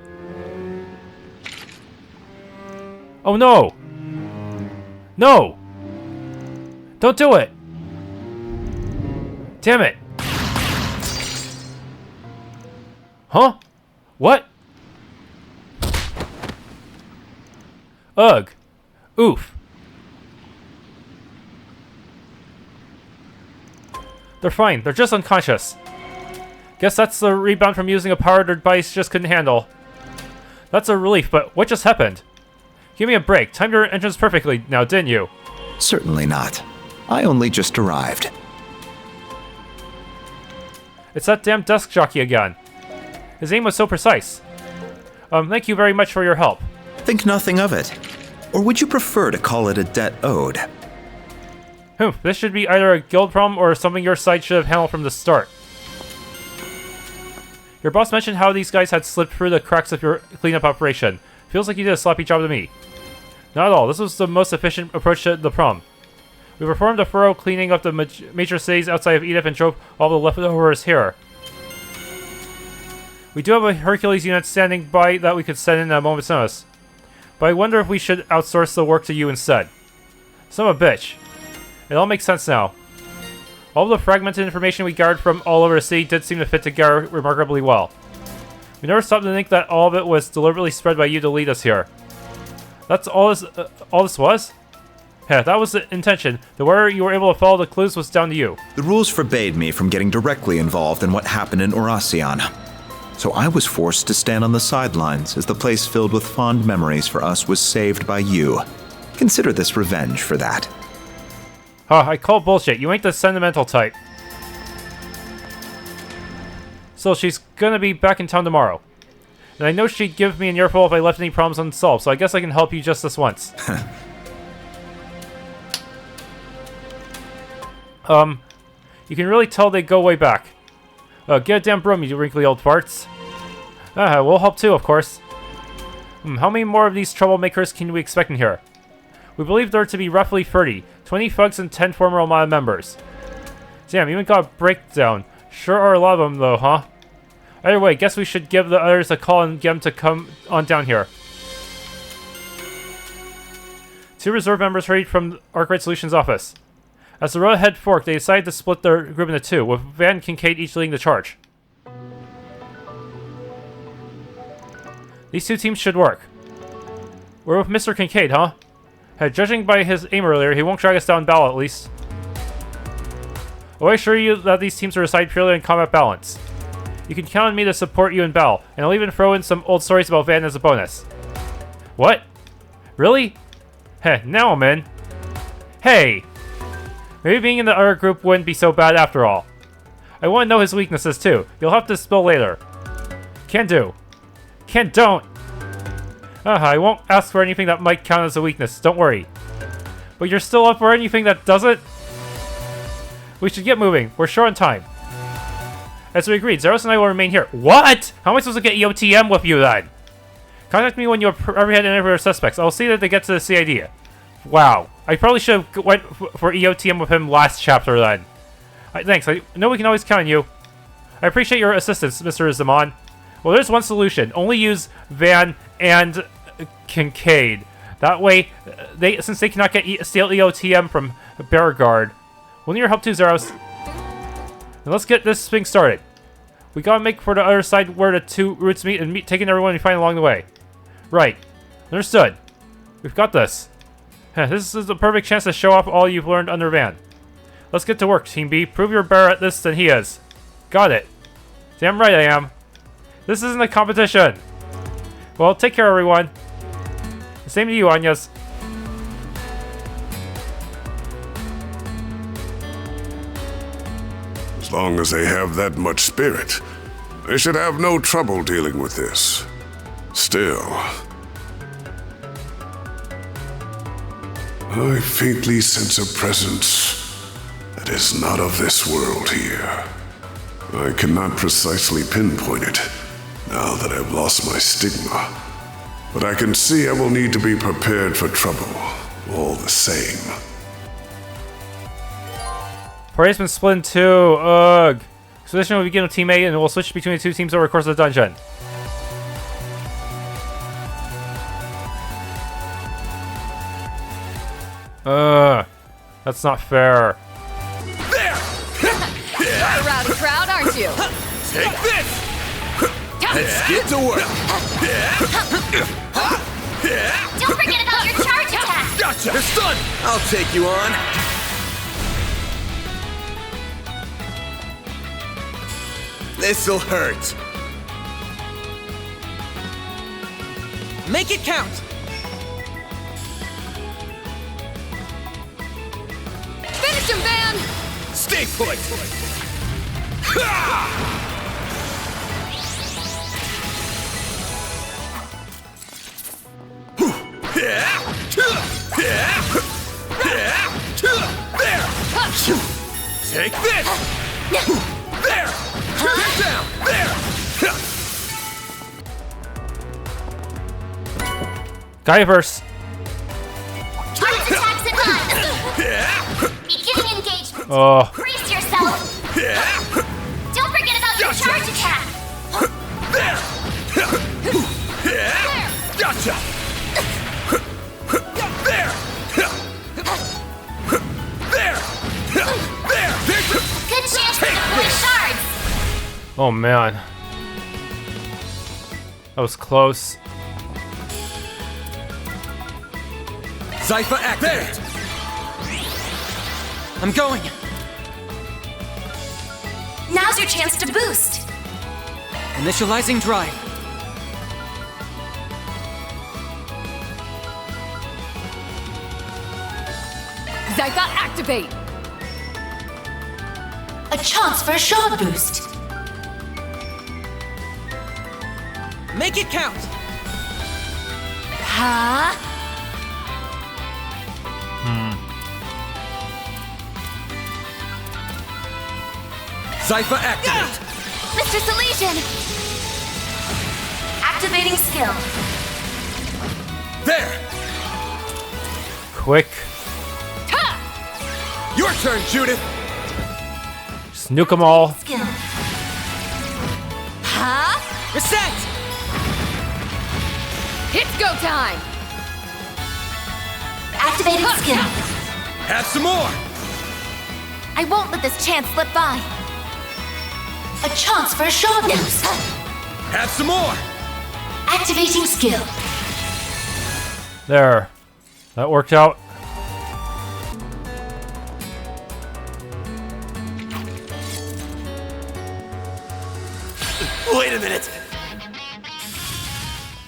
Oh no! No! Don't do it! Damn it! Huh? What? Ugh. Oof. They're fine. They're just unconscious. Guess that's the rebound from using a power their bodies just couldn't handle. That's a relief, but what just happened? Give me a break. Timed your entrance perfectly now, didn't you? Certainly not. I only just arrived. It's that damn desk jockey again. His aim was so precise. Thank you very much for your help. Think nothing of it. Or would you prefer to call it a debt owed? This should be either a guild problem or something your side should have handled from the start. Your boss mentioned how these guys had slipped through the cracks of your cleanup operation. Feels like you did a sloppy job to me. Not at all. This was the most efficient approach to the problem. We performed a thorough cleaning of the major cities outside of Edith and drove all the leftovers here. We do have a Hercules unit standing by that we could send in at a moment's notice. But I wonder if we should outsource the work to you instead. Son of a bitch. It all makes sense now. All the fragmented information we gathered from all over the city did seem to fit together remarkably well. We never stopped to think that all of it was deliberately spread by you to lead us here. That's all this was? Yeah, that was the intention. The way you were able to follow the clues was down to you. The rules forbade me from getting directly involved in what happened in Oracion. So I was forced to stand on the sidelines as the place filled with fond memories for us was saved by you. Consider this revenge for that. Huh, I call bullshit. You ain't the sentimental type. So she's gonna be back in town tomorrow. And I know she'd give me an earful if I left any problems unsolved, so I guess I can help you just this once. You can really tell they go way back. Get a damn broom, you wrinkly old farts. We'll help too, of course. How many more of these troublemakers can we expect in here? We believe there to be roughly 30, 20 thugs and 10 former Armada members. Damn, even got a breakdown. Sure are a lot of them though, huh? Either way, guess we should give the others a call and get them to come on down here. 2 reserve members hurried from Arkride Solutions office. As the road ahead forked, they decided to split their group into 2, with Van and Kincaid each leading the charge. These 2 teams should work. We're with Mr. Kincaid, huh? Judging by his aim earlier, he won't drag us down battle at least. I assure you that these teams are decided purely on combat balance. You can count on me to support you in battle, and I'll even throw in some old stories about Van as a bonus. What? Really? Now I'm in. Hey! Maybe being in the other group wouldn't be so bad after all. I want to know his weaknesses too. You'll have to spill later. Can do. Can don't. I won't ask for anything that might count as a weakness, don't worry. But you're still up for anything that doesn't? We should get moving. We're short on time. As we agreed, Zeros and I will remain here. What? How am I supposed to get EOTM with you then? Contact me when you apprehend any of your suspects. I'll see that they get to the CID. Wow. I probably should have went for EOTM with him last chapter then. Thanks. I know we can always count on you. I appreciate your assistance, Mr. Zaman. Well, there's one solution. Only use Van and Kincaid. That way, since they cannot get steal EOTM from Beauregard. We'll need your help too, Zeros. Now let's get this thing started. We gotta make for the other side where the 2 routes meet and taking everyone we find along the way. Right. Understood. We've got this. This is the perfect chance to show off all you've learned under Van. Let's get to work, Team B. Prove you're better at this than he is. Got it. Damn right I am. This isn't a competition. Well, take care, everyone. Same to you, Agnes. As long as they have that much spirit, they should have no trouble dealing with this. Still, I faintly sense a presence that is not of this world here. I cannot precisely pinpoint it now that I've lost my stigma, but I can see I will need to be prepared for trouble all the same. Parade's been split in 2. Ugh. Expedition will begin with Team A and we'll switch between the 2 teams over the course of the dungeon. That's not fair. There! A rowdy crowd, aren't you? Take this! Let's get to work! Don't forget about your charge attack! Gotcha! It's done! I'll take you on. This'll hurt. Make it count! Finish him, Van! Stay put! There! Take this! There! Get down! There! Skyverse. Arts attacks and run! Beginning engagement! Oh. Brace yourself! Don't forget about your charge attack! Gotcha! There! Good chance to deploy shards! Oh man. That was close. Zypher activate! I'm going! Now's your chance to boost. Initializing drive. Zypher activate! A chance for a shard boost. Make it count! Huh? Zypher activate! Mr. Salesian! Activating skill. There! Quick. Your turn, Judith! Just nuke them all. Skill. Huh? Reset! It's go time! Activating skill. Have some more! I won't let this chance slip by. A chance for a shard boost. Have some more! Activating skill. There. That worked out. Wait a minute!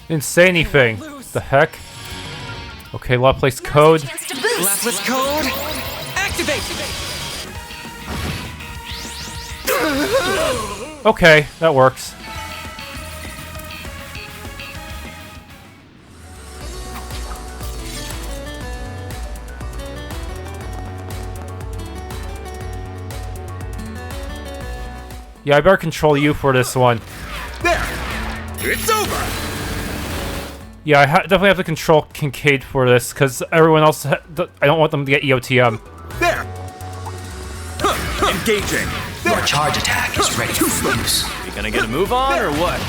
Didn't say anything. The heck? Okay, lot place code. Chance to boost. Lapis code! Activate! Okay, that works. Yeah, I better control you for this one. There! It's over! Yeah, I definitely have to control Kincaid for this, because everyone else, I don't want them to get EOTM. There! Engaging! Your charge attack is ready for use. You gonna get a move on, or what?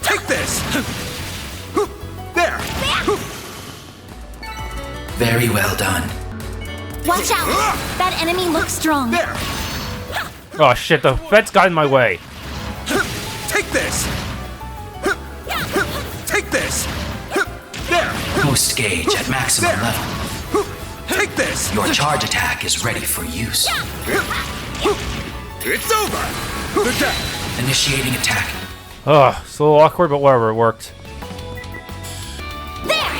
Take this! There! Very well done. Watch out! That enemy looks strong. There! Oh shit, the Fed's got in my way. Take this! Take this! There! Boost gauge at maximum level. Take this! Your charge attack is ready for use. It's over! They're dead! Initiating attack. Ugh, it's a little awkward, but whatever, it worked. There!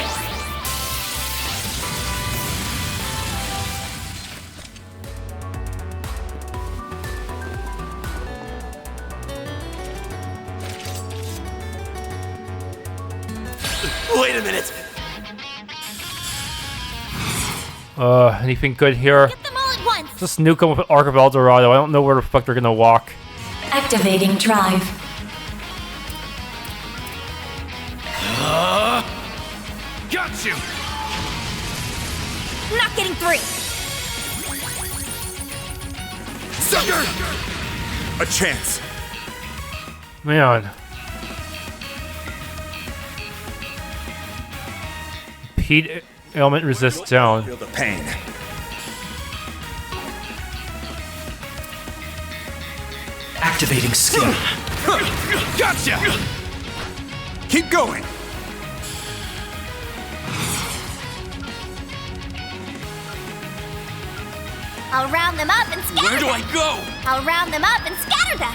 Wait a minute! Anything good here? Get them all at once! Just nuke them with Arc of Eldorado. I don't know where the fuck they're gonna walk. Activating drive. Got you! Not getting through! Sucker! A chance! Man. Pete ailment resist down. Feel the pain. Activating skill. Gotcha! Keep going! I'll round them up and scatter Where do I them! go? I'll round them up and scatter them!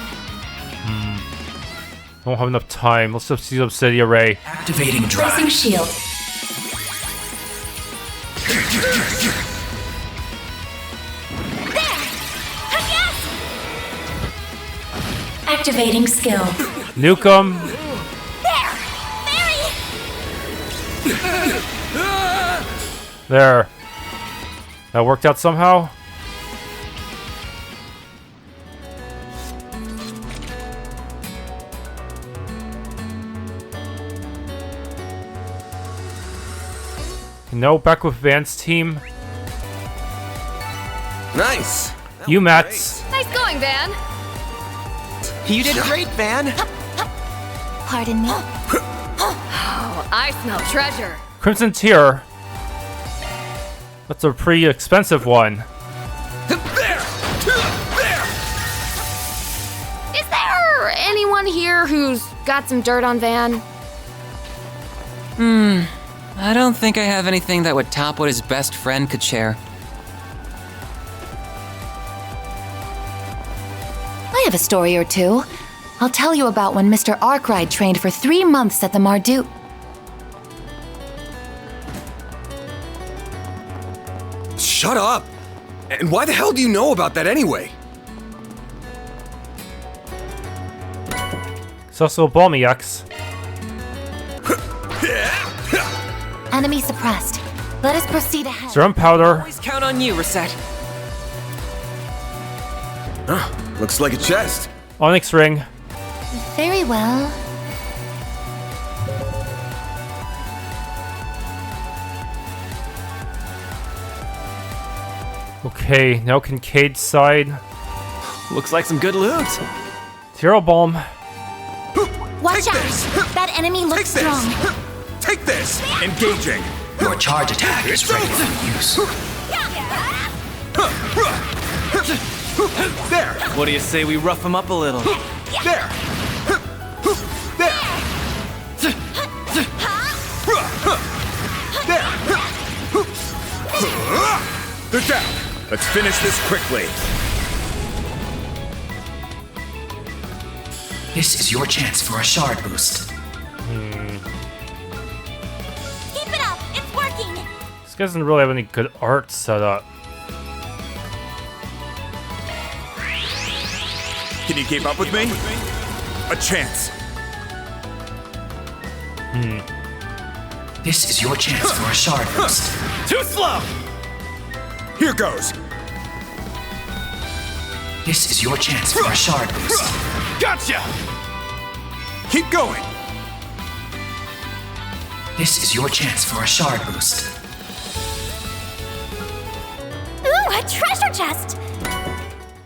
Don't have enough time. Let's just use Obsidian Ray. Activating drive. Placing shield. There! Yes! Activating skill. Nuke 'em. There! Fairy! There. That worked out somehow? No, back with Van's team. Nice. You Mats. Nice going, Van. You did great, Van. Pardon me? Oh, I smell treasure. Crimson Tear. That's a pretty expensive one. Is there anyone here who's got some dirt on Van? I don't think I have anything that would top what his best friend could share. I have a story or two. I'll tell you about when Mr. Arkride trained for 3 months at the Mardu. Shut up! And why the hell do you know about that anyway? It's also Balmy X. Enemy suppressed. Let us proceed ahead. Serum powder. Always count on you, Reset. Looks like a chest. Onyx ring. Very well. Okay, now Kincaid's side. Looks like some good loot. Tyrell Balm. Watch out! That enemy looks strong. Take this! Engaging! Your charge attack is ready for use. There! What do you say we rough him up a little? There! There! They're down! Let's finish this quickly! This is your chance for a shard boost. Keep it up! It's working! This guy doesn't really have any good art set up. Can you keep up with me? A chance! This is your chance for a shard boost. Too slow! Here goes! This is your chance for a shard boost. Gotcha! Keep going! This is your chance for a shard boost. Ooh, a treasure chest!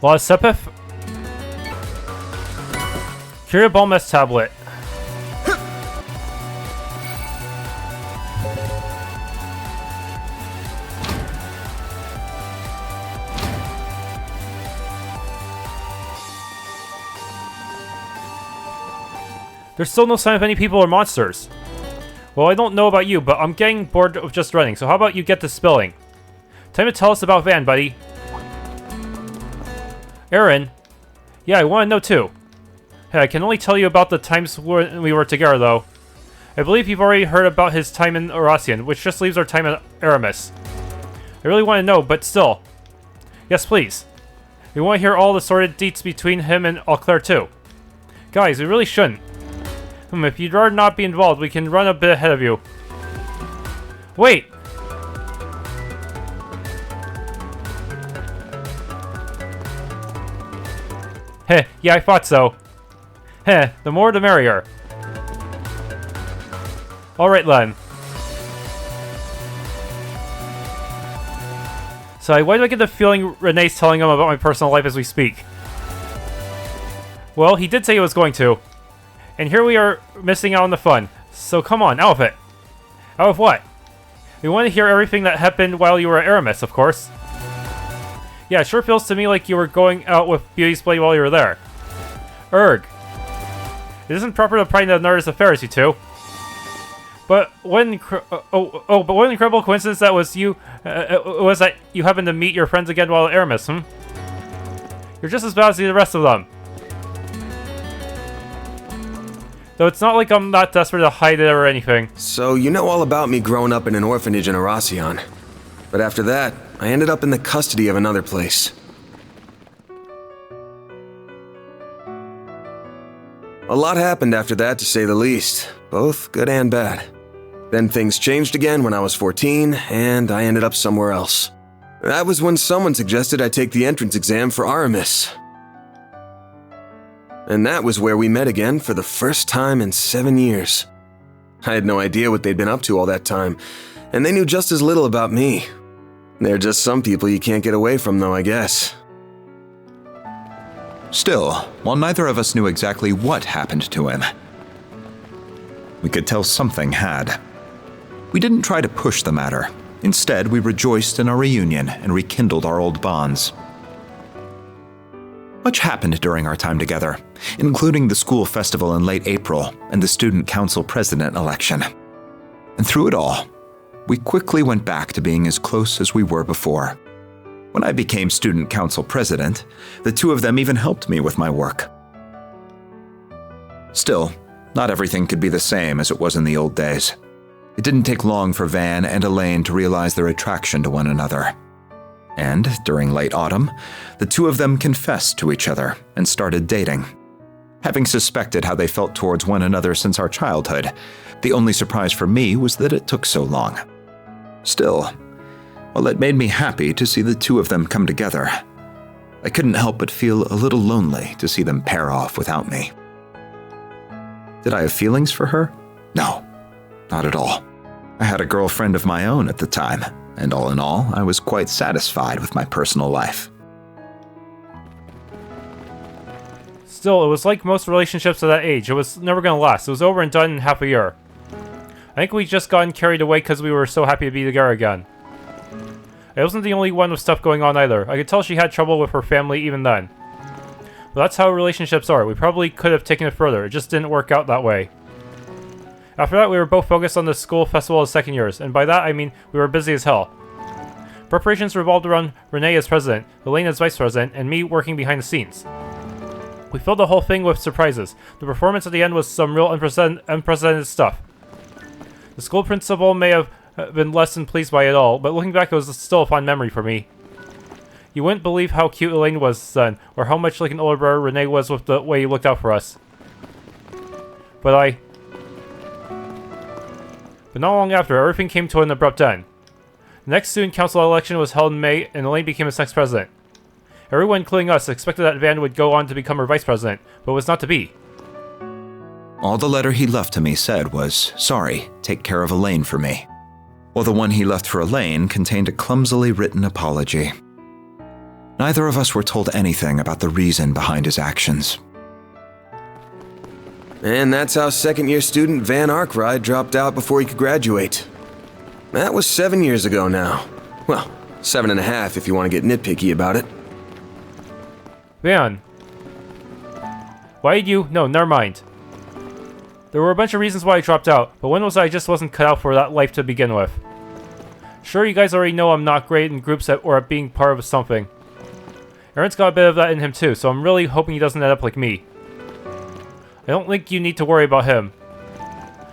Lot of Sepith. Curia Balm's tablet. There's still no sign of any people or monsters. Well, I don't know about you, but I'm getting bored of just running, so how about you get to spilling? Time to tell us about Van, buddy. Aaron? Yeah, I want to know too. Hey, I can only tell you about the times when we were together, though. I believe you've already heard about his time in Orasian, which just leaves our time at Aramis. I really want to know, but still. Yes, please. We want to hear all the sordid deets between him and Alclair, too. Guys, we really shouldn't. If you'd rather not be involved, we can run a bit ahead of you. Wait! Heh, yeah, I thought so. Heh, the more the merrier. Alright, Len. So, why do I get the feeling Renee's telling him about my personal life as we speak? Well, he did say he was going to. And here we are missing out on the fun. So come on, out of it. Out of what? We want to hear everything that happened while you were at Aramis, of course. Yeah, it sure feels to me like you were going out with Beauty's Blade while you were there. Erg. It isn't proper to pry into another's affairs, you two. But what but what an incredible coincidence that was you was that you happened to meet your friends again while at Aramis, You're just as bad as the rest of them. Though it's not like I'm not desperate to hide it or anything. So you know all about me growing up in an orphanage in Orasian. But after that, I ended up in the custody of another place. A lot happened after that, to say the least. Both good and bad. Then things changed again when I was 14, and I ended up somewhere else. That was when someone suggested I take the entrance exam for Aramis. And that was where we met again for the first time in 7 years. I had no idea what they'd been up to all that time, And they knew just as little about me. They're just some people you can't get away from, though, I guess. Still, while neither of us knew exactly what happened to him, we could tell something had. We didn't try to push the matter. Instead, we rejoiced in our reunion and rekindled our old bonds. Much happened during our time together, including the school festival in late April and the student council president election. And through it all, we quickly went back to being as close as we were before. When I became student council president, the two of them even helped me with my work. Still, not everything could be the same as it was in the old days. It didn't take long for Van and Elaine to realize their attraction to one another. And during late autumn, the two of them confessed to each other and started dating. Having suspected how they felt towards one another since our childhood, the only surprise for me was that it took so long. Still, while it made me happy to see the two of them come together, I couldn't help but feel a little lonely to see them pair off without me. Did I have feelings for her? No, not at all. I had a girlfriend of my own at the time, and all in all, I was quite satisfied with my personal life. Still, it was like most relationships at that age. It was never gonna last. It was over and done in half a year. I think we just gotten carried away because we were so happy to be together again. I wasn't the only one with stuff going on either. I could tell she had trouble with her family even then. But that's how relationships are. We probably could have taken it further. It just didn't work out that way. After that, we were both focused on the school festival as second years, and by that I mean we were busy as hell. Preparations revolved around Renee as president, Elaine as vice president, and me working behind the scenes. We filled the whole thing with surprises. The performance at the end was some real unprecedented stuff. The school principal may have been less than pleased by it all, but looking back it was still a fond memory for me. You wouldn't believe how cute Elaine was then, or how much like an older brother Renee was with the way he looked out for us. But not long after, everything came to an abrupt end. The next student council election was held in May, and Elaine became its next president. Everyone, including us, expected that Van would go on to become her vice president, but it was not to be. All the letter he left to me said was, "Sorry, take care of Elaine for me," while the one he left for Elaine contained a clumsily written apology. Neither of us were told anything about the reason behind his actions. And that's how second-year student Van Arkride dropped out before he could graduate. That was 7 years ago now. Well, 7.5 if you want to get nitpicky about it. Van. Why did you? No, never mind. There were a bunch of reasons why I dropped out, but one was I just wasn't cut out for that life to begin with. Sure, you guys already know I'm not great in groups or at being part of something. Aaron's got a bit of that in him too, so I'm really hoping he doesn't end up like me. I don't think you need to worry about him.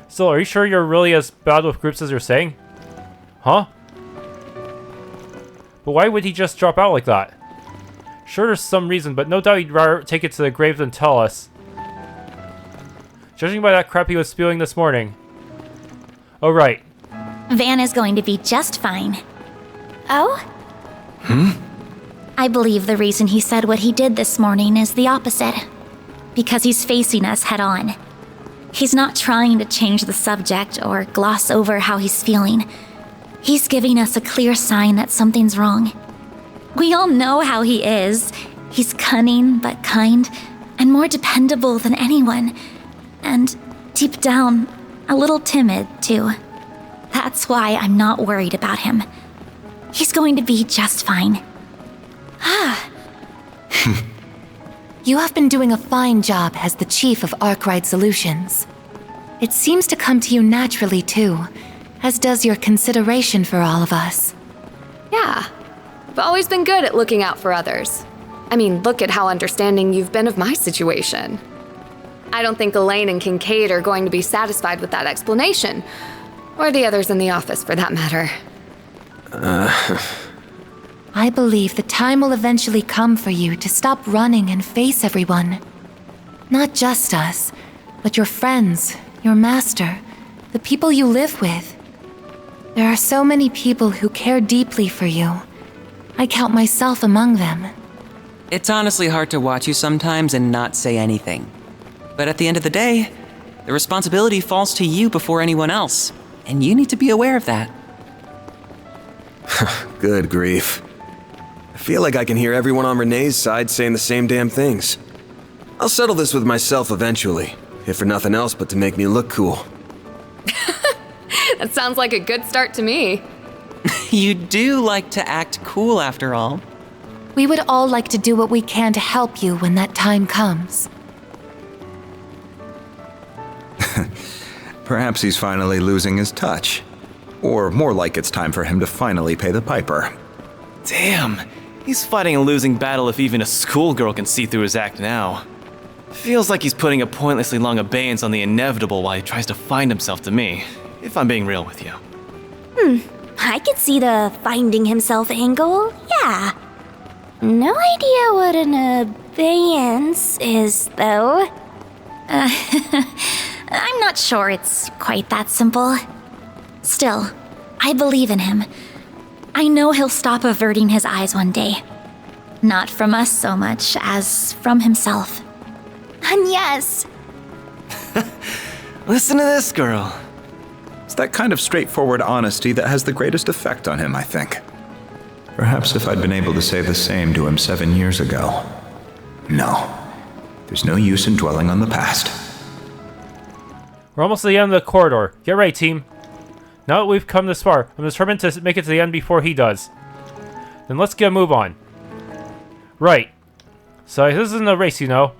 Still, are you sure you're really as bad with groups as you're saying? Huh? But why would he just drop out like that? Sure, there's some reason, but no doubt he'd rather take it to the grave than tell us. Judging by that crap he was spewing this morning. Oh, right. Van is going to be just fine. Oh? Hmm? I believe the reason he said what he did this morning is the opposite. Because he's facing us head on. He's not trying to change the subject or gloss over how he's feeling. He's giving us a clear sign that something's wrong. We all know how he is. He's cunning but kind, and more dependable than anyone. And deep down, a little timid, too. That's why I'm not worried about him. He's going to be just fine. You have been doing a fine job as the chief of Arkride Solutions. It seems to come to you naturally, too, as does your consideration for all of us. Yeah, I've always been good at looking out for others. I mean, look at how understanding you've been of my situation. I don't think Elaine and Kincaid are going to be satisfied with that explanation. Or the others in the office, for that matter. I believe the time will eventually come for you to stop running and face everyone. Not just us, but your friends, your master, the people you live with. There are so many people who care deeply for you. I count myself among them. It's honestly hard to watch you sometimes and not say anything. But at the end of the day, the responsibility falls to you before anyone else, and you need to be aware of that. Good grief. I feel like I can hear everyone on Renee's side saying the same damn things. I'll settle this with myself eventually, if for nothing else but to make me look cool. That sounds like a good start to me. You do like to act cool after all. We would all like to do what we can to help you when that time comes. Perhaps he's finally losing his touch. Or more like it's time for him to finally pay the piper. Damn, he's fighting a losing battle if even a schoolgirl can see through his act now. Feels like he's putting a pointlessly long abeyance on the inevitable while he tries to find himself to me, if I'm being real with you. I could see the finding himself angle, yeah. No idea what an abeyance is, though. I'm not sure it's quite that simple. Still, I believe in him. I know he'll stop averting his eyes one day. Not from us so much as from himself. And yes! Listen to this girl. It's that kind of straightforward honesty that has the greatest effect on him, I think. Perhaps if I'd been able to say the same to him 7 years ago. No. There's no use in dwelling on the past. We're almost at the end of the corridor. Get ready, team. Now that we've come this far, I'm determined to make it to the end before he does. Then let's get a move on. Right. So this isn't a race, you know.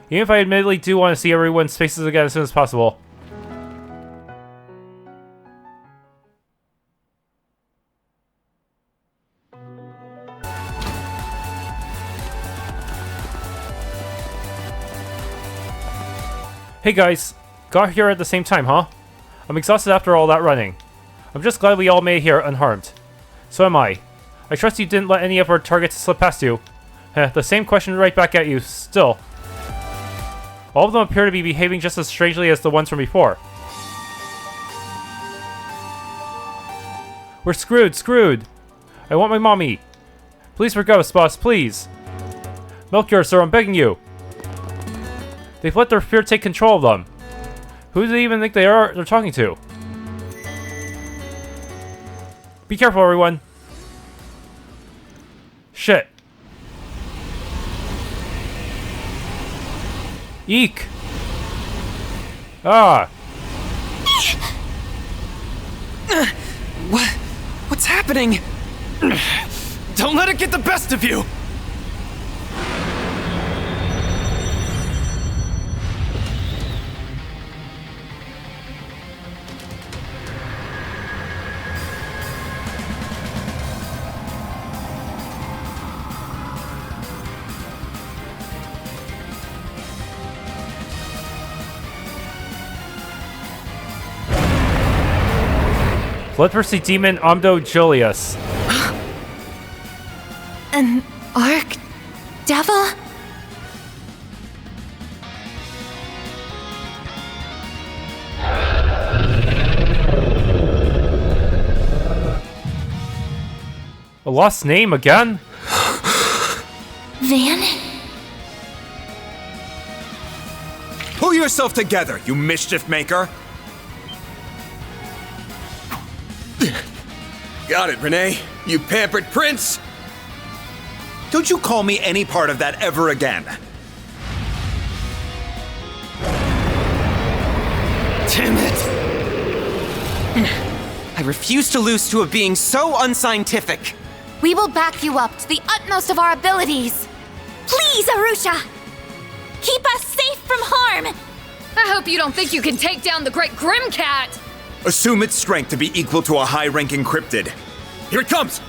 Even if I admittedly do want to see everyone's faces again as soon as possible. Hey guys, got here at the same time, huh? I'm exhausted after all that running. I'm just glad we all made it here unharmed. So am I. I trust you didn't let any of our targets slip past you. The same question right back at you, still. All of them appear to be behaving just as strangely as the ones from before. We're screwed! I want my mommy! Please forgive us, boss, please! Melchior, sir, I'm begging you! They've let their fear take control of them. Who do they even think they're talking to? Be careful, everyone. Shit. Eek. Ah. What's happening? Don't let it get the best of you! Bloodthirsty demon Amdo Jillius. An Ark Devil? A lost name again? Van? Pull yourself together, you mischief maker! Got it, Renee. You pampered prince! Don't you call me any part of that ever again. Damn it! I refuse to lose to a being so unscientific! We will back you up to the utmost of our abilities. Please, Arusha! Keep us safe from harm! I hope you don't think you can take down the Great Grimcat! Assume its strength to be equal to a high-ranking cryptid. Here it comes!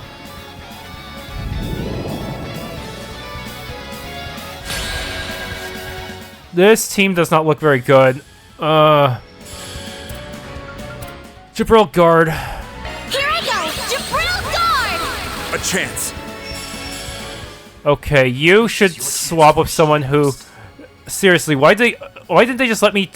This team does not look very good. Jabril Guard. Here I go! Jabril Guard! A chance. Okay, you should swap with someone who... Seriously, why didn't they just let me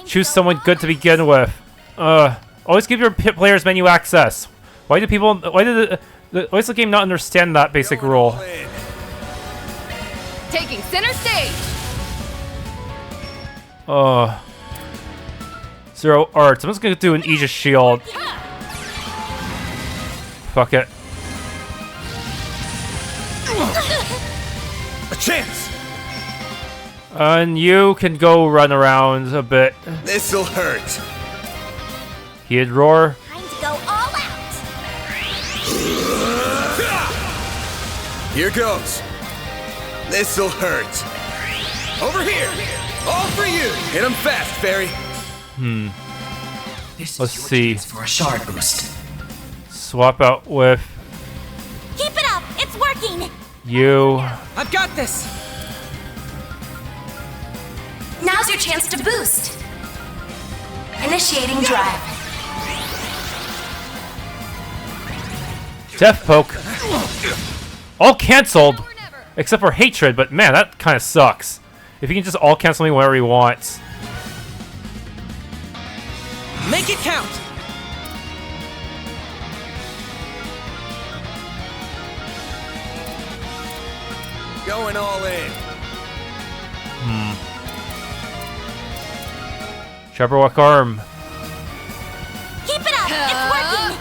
choose someone good to begin with? Always give your players menu access. Why did the game not understand that basic rule? Taking center stage! Zero Arts. I'm just gonna do an Aegis Shield. fuck it. A chance! And you can go run around a bit. This'll hurt. He'd roar. Time to go all out. Here goes. This'll hurt. Over here! All for you! Hit him fast, Feri. This Let's is your see. chance for a shard boost. Swap out with Keep it up. It's working. you. I've got this! Now's your chance to boost. Initiating drive. Death poke. All cancelled. Except for hatred, but man, that kind of sucks. If you can just all cancel me whenever he wants. Make it count! Going all in. Jabberwock arm. Keep it up. It's working.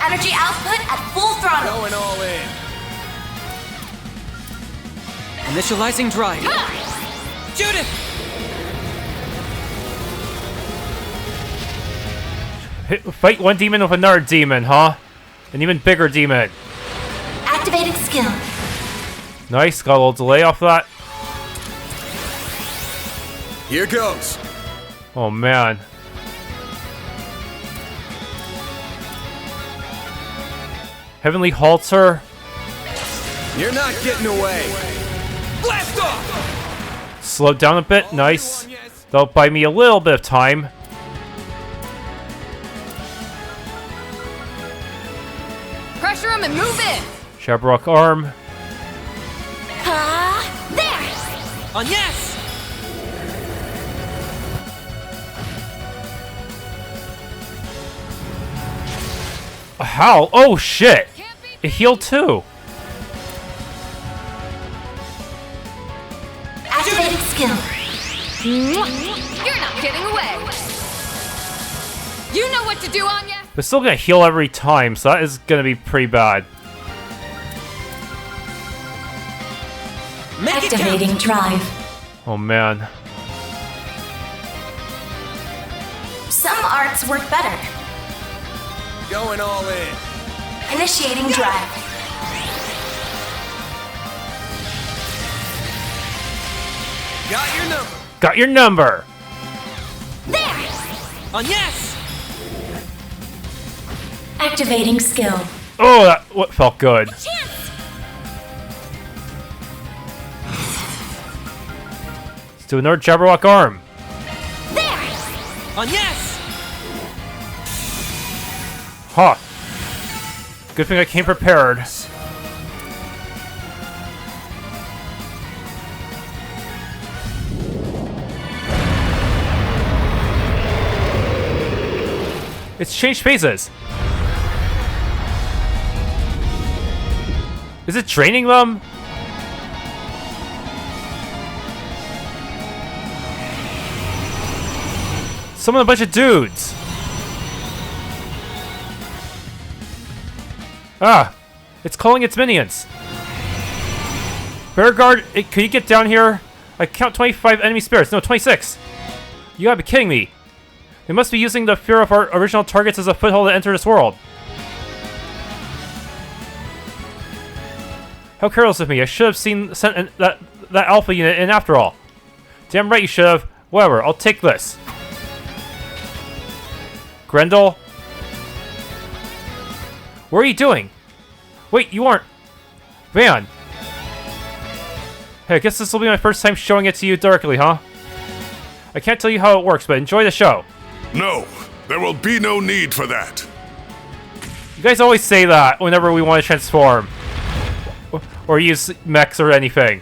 Energy output at full throttle. Going all in. Initializing drive. Judith! Fight one demon with another demon, huh? An even bigger demon. Activating skill. Nice, got a little delay off that. Here goes. Oh man. Heavenly Halter. You're not getting away. Blast off! Slowed down a bit, nice. That'll buy me a little bit of time. Pressure him and move in. Jabberwock arm. There. On yes! How? Oh shit! It healed too. Activating skill. You're not getting away. You know what to do, Anya. But still gonna heal every time, so that is gonna be pretty bad. Activating drive. Oh man. Some arts work better. Going all in. Initiating drive. Got your number. Got your number. There. On yes! Activating skill. Oh, that what felt good. Chance. Let's do another Jabberwock arm. There. On yes! Huh. Good thing I came prepared. It's changed phases. Is it draining them? Summon a bunch of dudes. Ah, it's calling its minions. Bear Guard, can you get down here? I count 25 enemy spirits. No, 26. You gotta be kidding me. They must be using the fear of our original targets as a foothold to enter this world. How careless of me. I should have sent that alpha unit in after all. Damn right you should have. Whatever, I'll take this. Grendel? What are you doing? Wait, you aren't. Van. Hey, I guess this will be my first time showing it to you directly, huh? I can't tell you how it works, but enjoy the show. No, there will be no need for that. You guys always say that whenever we want to transform. Or use mechs or anything.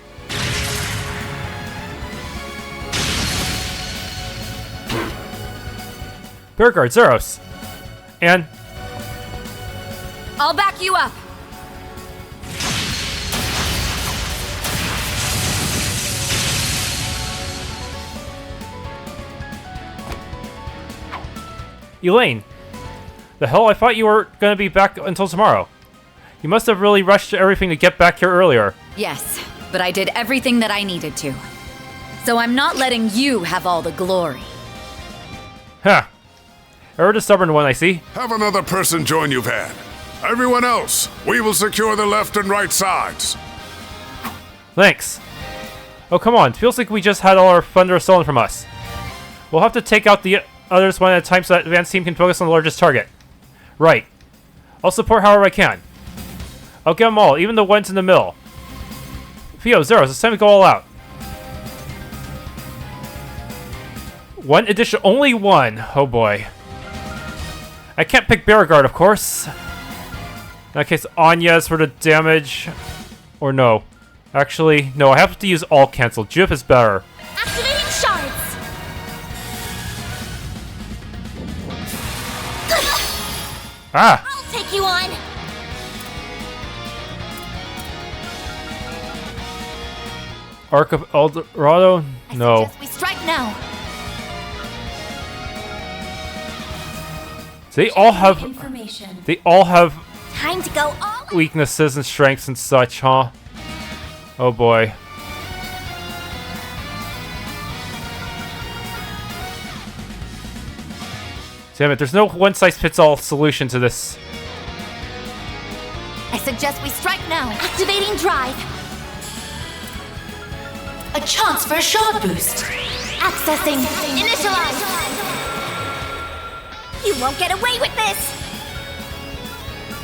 Bear Guard, Zeros. And... I'll back you up. Elaine! The hell, I thought you were gonna be back until tomorrow. You must have really rushed everything to get back here earlier. Yes, but I did everything that I needed to. So I'm not letting you have all the glory. Huh. You're the stubborn one, I see. Have another person join you, Van. Everyone else, we will secure the left and right sides. Thanks. Oh, come on. Feels like we just had all our thunder stolen from us. We'll have to take out the others one at a time so that Van's team can focus on the largest target. Right. I'll support however I can. I'll get them all, even the ones in the middle. Theo, Zeros, it's time to go all out. One edition, only one. Oh boy. I can't pick Beauregard, of course. In that case, Anya's for the damage. Or no. Actually, no, I have to use all cancel. Judith is better. Activating shards! Ah! I'll take you on! Arc of Eldorado? No. We strike now! They all have... They all have Time to go all weaknesses and strengths and such, huh? Oh boy. Damn it, there's no one-size-fits-all solution to this. I suggest we strike now. Activating drive. A chance for a shard boost. Accessing. Initialize. You won't get away with this.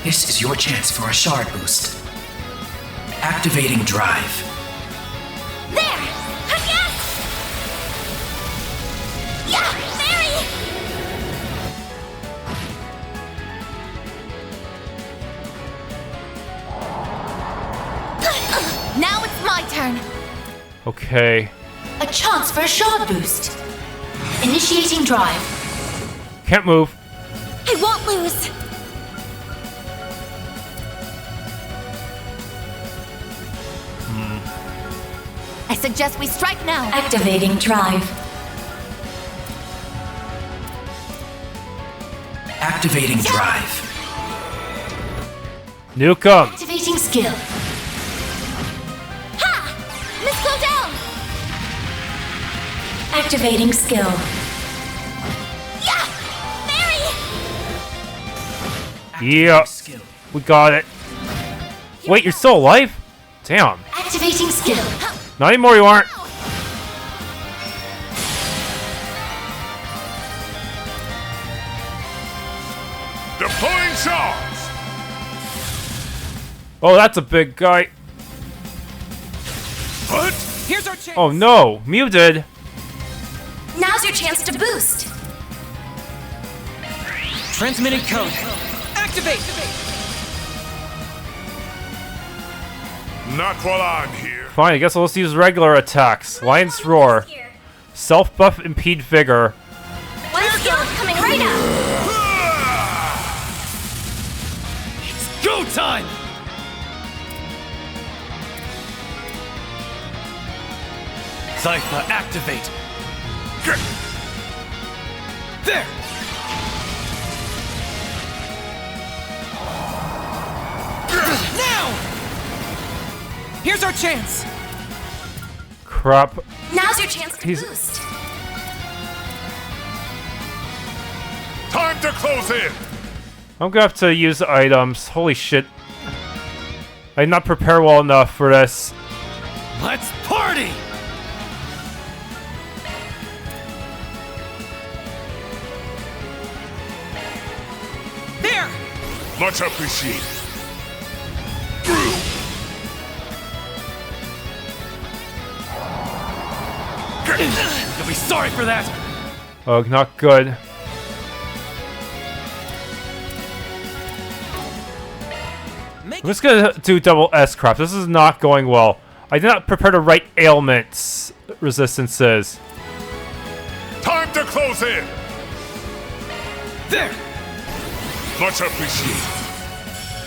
This is your chance for a shard boost. Activating drive. There! Yes! Yeah! Feri! Now it's my turn. Okay. A chance for a shard boost. Initiating drive. Can't move. I won't lose. I suggest we strike now. Activating drive. Activating drive. Nuke 'em. Activating skill. Ha! Miss Claudel! Activating skill. Yeah! Feri! Yeah. We got it. Wait, you're still alive? Damn. Activating skill. Not anymore, you aren't. Deploying shards! Oh, that's a big guy. What? Here's our chance. Oh no, muted. Now's your chance to boost. Transmitting code. Activate. Not while I'm here. Fine, I guess I'll just use regular attacks. Lion's Roar. Self-buff impede vigor. One skill coming right up. It's go time! Cypher, activate! There! Now! Here's our chance! Crap. Now's your chance to boost. Time to close in! I'm gonna have to use items. Holy shit. I did not prepare well enough for this. Let's party! There! Much appreciated. You'll be sorry for that! Oh, not good. I'm just gonna do double S crap. This is not going well. I did not prepare the right ailments resistances. Time to close in! There! Much appreciated.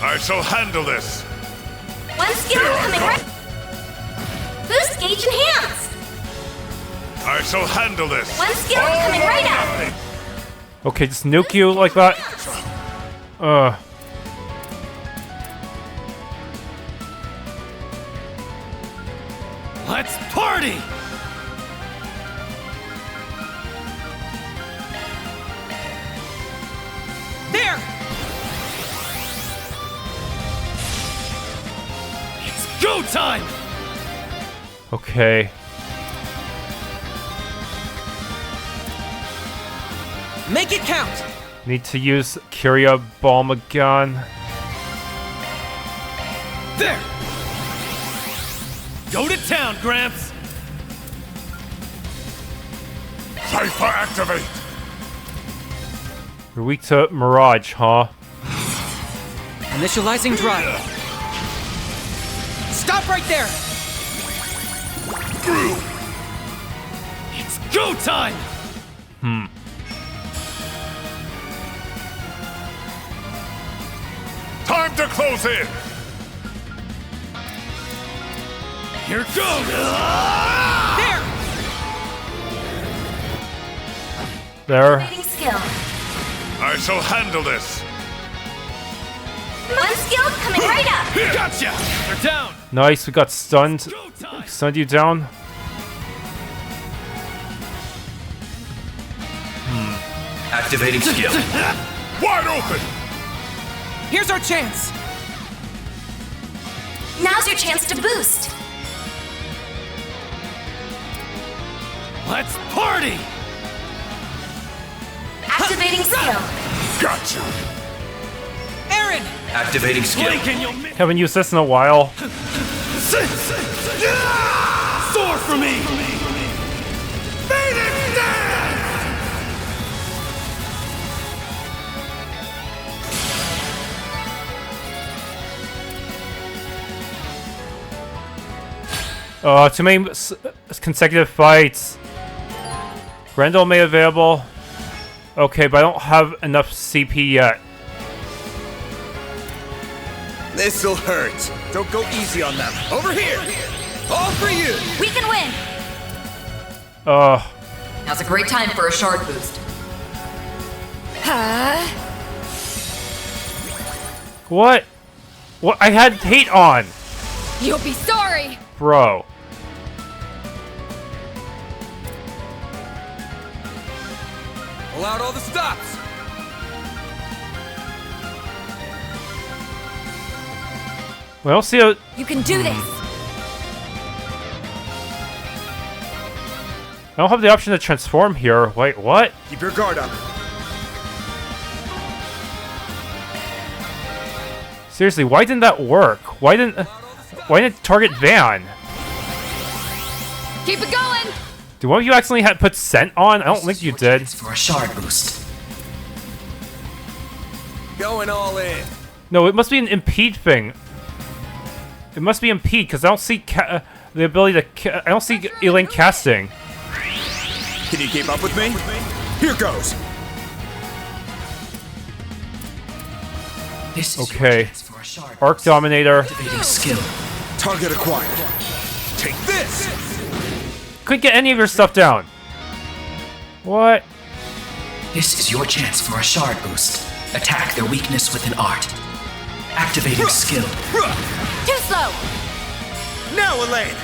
I shall handle this. One skill coming right. Boost gauge enhanced. I shall handle this. One skill coming right up. Okay, just nuke you like that. Let's party! There! It's go time! Okay. Make it count! Need to use Curia Bomb again. There! Go to town, Gramps! Cypher activate! You're weak to Mirage, huh? Initializing drive. Stop right there! It's go time! Time to close in! Here goes! There! There. Activating skill. I shall handle this! One skill coming right up. Gotcha! They're down! Nice, we got stunned. Stunned you down. Activating skill. Wide open! Here's our chance! Now's your chance to boost. Let's party! Activating skill. Gotcha! Aaron! Activating skill. Haven't used this in a while. Soar for me! Phoenix Dance! Too many consecutive fights. Grendel may available. Okay, but I don't have enough CP yet. This'll hurt. Don't go easy on them. Over here! All for you! We can win. Now's a great time for a shard boost. What? What? I had hate on! You'll be sorry! Bro. Pull out all the stops! We don't see a... You can do this! I don't have the option to transform here. Wait, what? Keep your guard up. Seriously, why didn't that work? Why didn't it target Van? Keep it going! Did one of you accidentally put scent on? I don't think you did. For a shard boost. Going all in. No, it must be an impede thing. It must be impede because I don't see the ability to. I don't see Elaine casting. Can you keep up with me? Here goes. This is Okay. for a shard Arc Dominator. activating skill. Target acquired. Take this. Couldn't get any of your stuff down. What? This is your chance for a shard boost. Attack their weakness with an art. Activating skill. Too slow! Now, Elaine.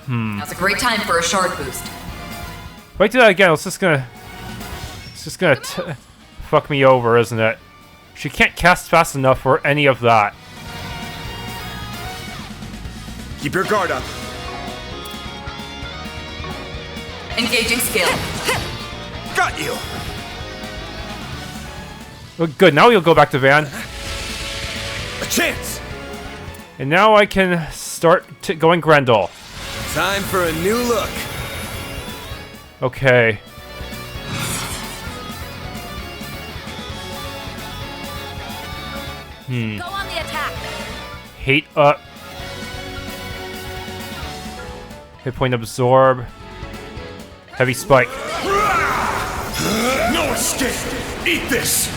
Now's a great time for a shard boost. If I do that again, it's just gonna fuck me over, isn't it? She can't cast fast enough for any of that. Keep your guard up. Engaging skill. Got you. Well, good, now we'll go back to Van. A chance. And now I can start going Grendel. Time for a new look. Okay. Go on the attack! Hate up. Hit point absorb. Heavy spike. No escape! Eat this!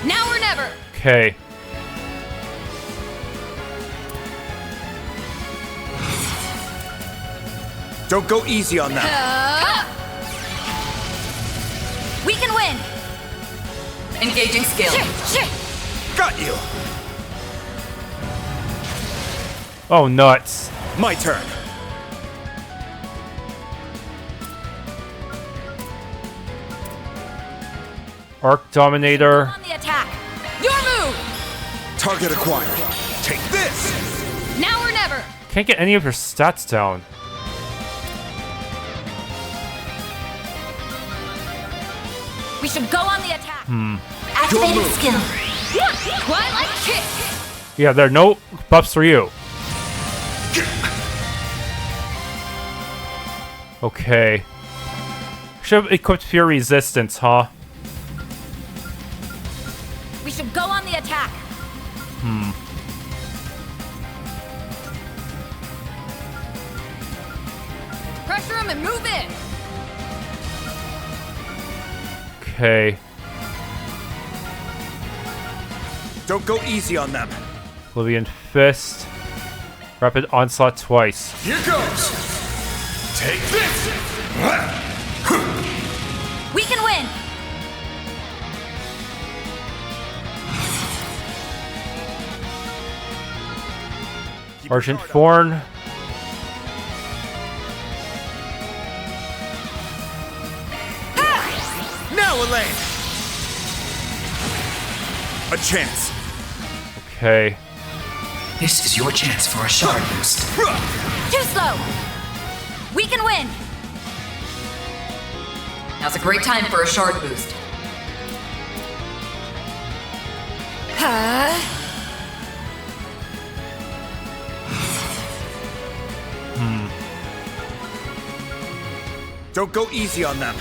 Now or never! Okay. Don't go easy on that. We Engaging skill. Got you! Oh, nuts. My turn. Arc Dominator. On the attack. Your move. Target acquired. Take this! Now or never. Can't get any of your stats down. We should go on the attack. Activating skill. Twilight kick. Yeah, there are no buffs for you. Okay. Should have equipped Fear Resistance, huh? We should go on the attack. Pressure him and move in. Okay. Don't go easy on them. Oblivion Fist. Rapid Onslaught twice. Here goes! Take this! We can win. Argent Thorn. Now, Elaine! A chance. Okay. This is your chance for a shard boost. Too slow. We can win. Now's a great time for a shard boost. Don't go easy on them.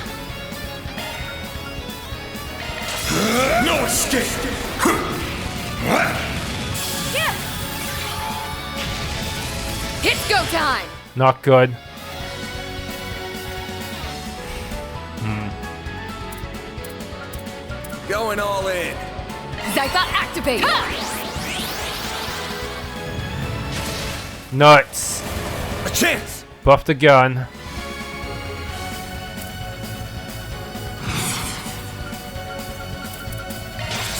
No escape! It's go time. Not good. Going all in. Zytha activated. Nuts. A chance! Buff the gun.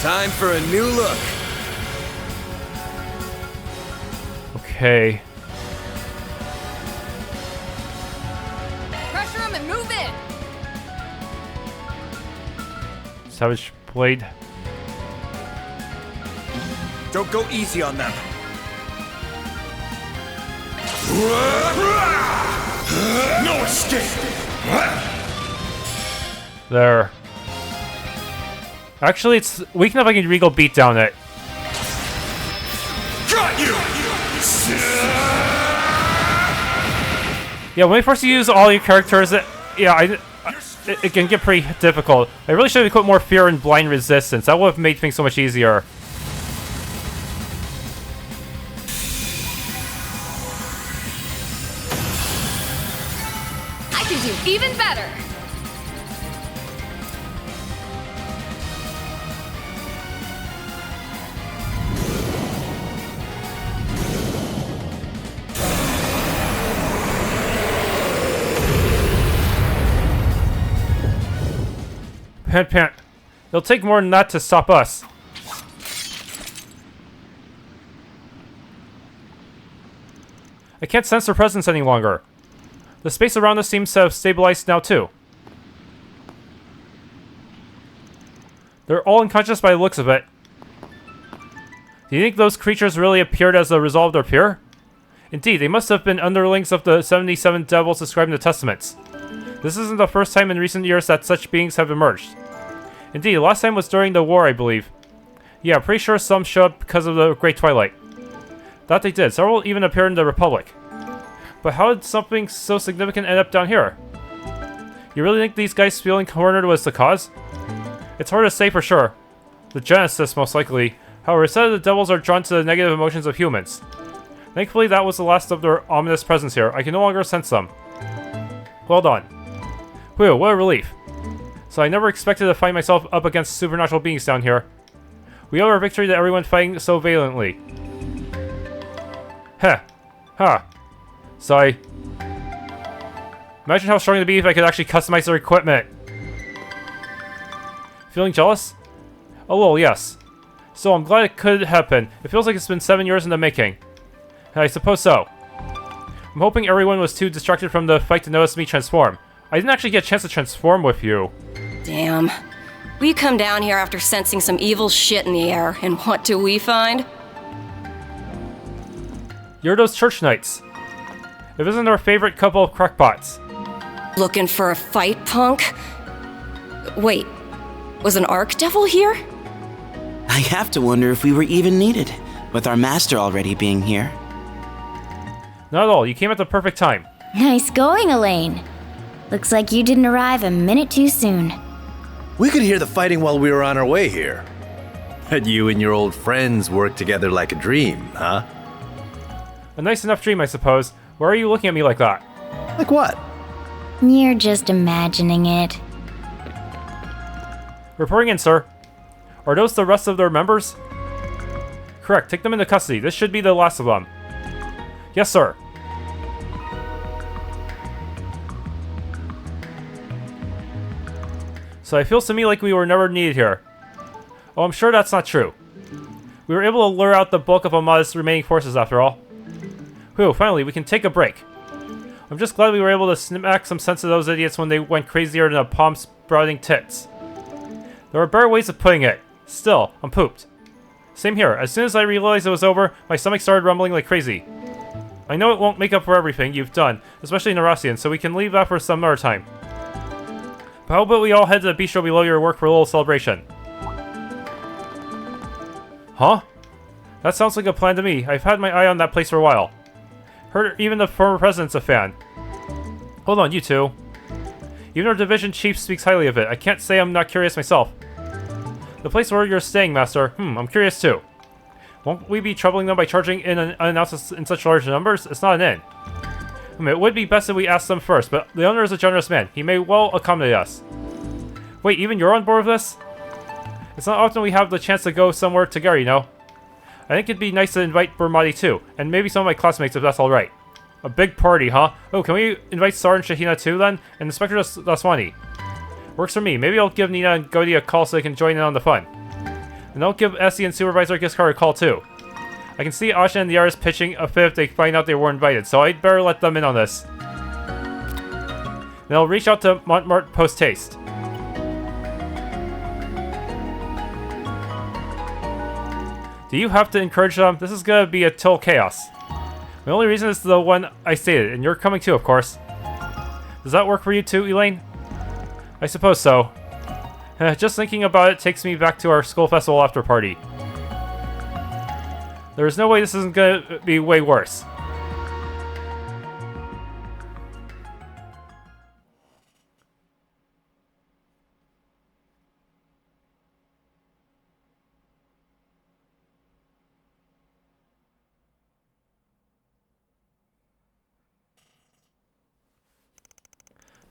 Time for a new look. Okay. Pressure him and move in. Savage Blade. Don't go easy on them. No escape! There. Actually, it's weak enough I can Regal beat down it. Got you! Yeah, when you first use all your characters, it can get pretty difficult. I really should have equipped more Fear and Blind Resistance. That would have made things so much easier. I can do even better. Pant. It'll take more than that to stop us. I can't sense their presence any longer. The space around us seems to have stabilized now too. They're all unconscious by the looks of it. Do you think those creatures really appeared as a result of their fear? Indeed, they must have been underlings of the 77 devils described in the Testaments. This isn't the first time in recent years that such beings have emerged. Indeed, the last time was during the war, I believe. Yeah, pretty sure some showed up because of the Great Twilight. That they did. Several even appeared in the Republic. But how did something so significant end up down here? You really think these guys feeling cornered was the cause? It's hard to say for sure. The genesis, most likely. However, it said the devils are drawn to the negative emotions of humans. Thankfully, that was the last of their ominous presence here. I can no longer sense them. Well done. Whew, what a relief. So I never expected to find myself up against supernatural beings down here. We owe our victory to everyone fighting so valiantly. Heh. Huh. Sigh. Imagine how strong it'd be if I could actually customize their equipment. Feeling jealous? Oh, well, yes. So I'm glad it could happen. It feels like it's been 7 years in the making. I suppose so. I'm hoping everyone was too distracted from the fight to notice me transform. I didn't actually get a chance to transform with you. Damn. We come down here after sensing some evil shit in the air, and what do we find? You're those church knights. If isn't our favorite couple of crackpots. Looking for a fight, punk? Wait, was an Archdevil here? I have to wonder if we were even needed, with our master already being here. Not at all, you came at the perfect time. Nice going, Elaine. Looks like you didn't arrive a minute too soon. We could hear the fighting while we were on our way here. But you and your old friends work together like a dream, huh? A nice enough dream, I suppose. Why are you looking at me like that? Like what? You're just imagining it. Reporting in, sir. Are those the rest of their members? Correct, take them into custody. This should be the last of them. Yes, sir. So it feels to me like we were never needed here. Oh, I'm sure that's not true. We were able to lure out the bulk of Amada's remaining forces after all. Whew, finally, we can take a break. I'm just glad we were able to smack some sense of those idiots when they went crazier than a palm-sprouting tits. There are better ways of putting it. Still, I'm pooped. Same here. As soon as I realized it was over, my stomach started rumbling like crazy. I know it won't make up for everything you've done, especially in Narasian, so we can leave that for some other time. But how about we all head to the bistro below your work for a little celebration? Huh? That sounds like a plan to me. I've had my eye on that place for a while. Heard even the former president's a fan. Hold on, you two. Even our division chief speaks highly of it. I can't say I'm not curious myself. The place where you're staying, Master. I'm curious too. Won't we be troubling them by charging in unannounced in such large numbers? It's not an inn. It would be best if we asked them first, but the owner is a generous man. He may well accommodate us. Wait, even you're on board with this? It's not often we have the chance to go somewhere together, you know. I think it'd be nice to invite Burmadi too, and maybe some of my classmates if that's alright. A big party, huh? Oh, can we invite Sar and Shahina too then? And Inspector Daswani. Works for me. Maybe I'll give Nina and Godi a call so they can join in on the fun. And I'll give Essie and Supervisor Giskar a call too. I can see Asha and the Yaris pitching a fit if they find out they were invited, so I'd better let them in on this. Then I'll reach out to Montmart post-haste. Do you have to encourage them? This is gonna be a total chaos. My only reason is the one I stated, and you're coming too, of course. Does that work for you too, Elaine? I suppose so. Just thinking about it takes me back to our school festival after party. There's no way this isn't gonna be way worse.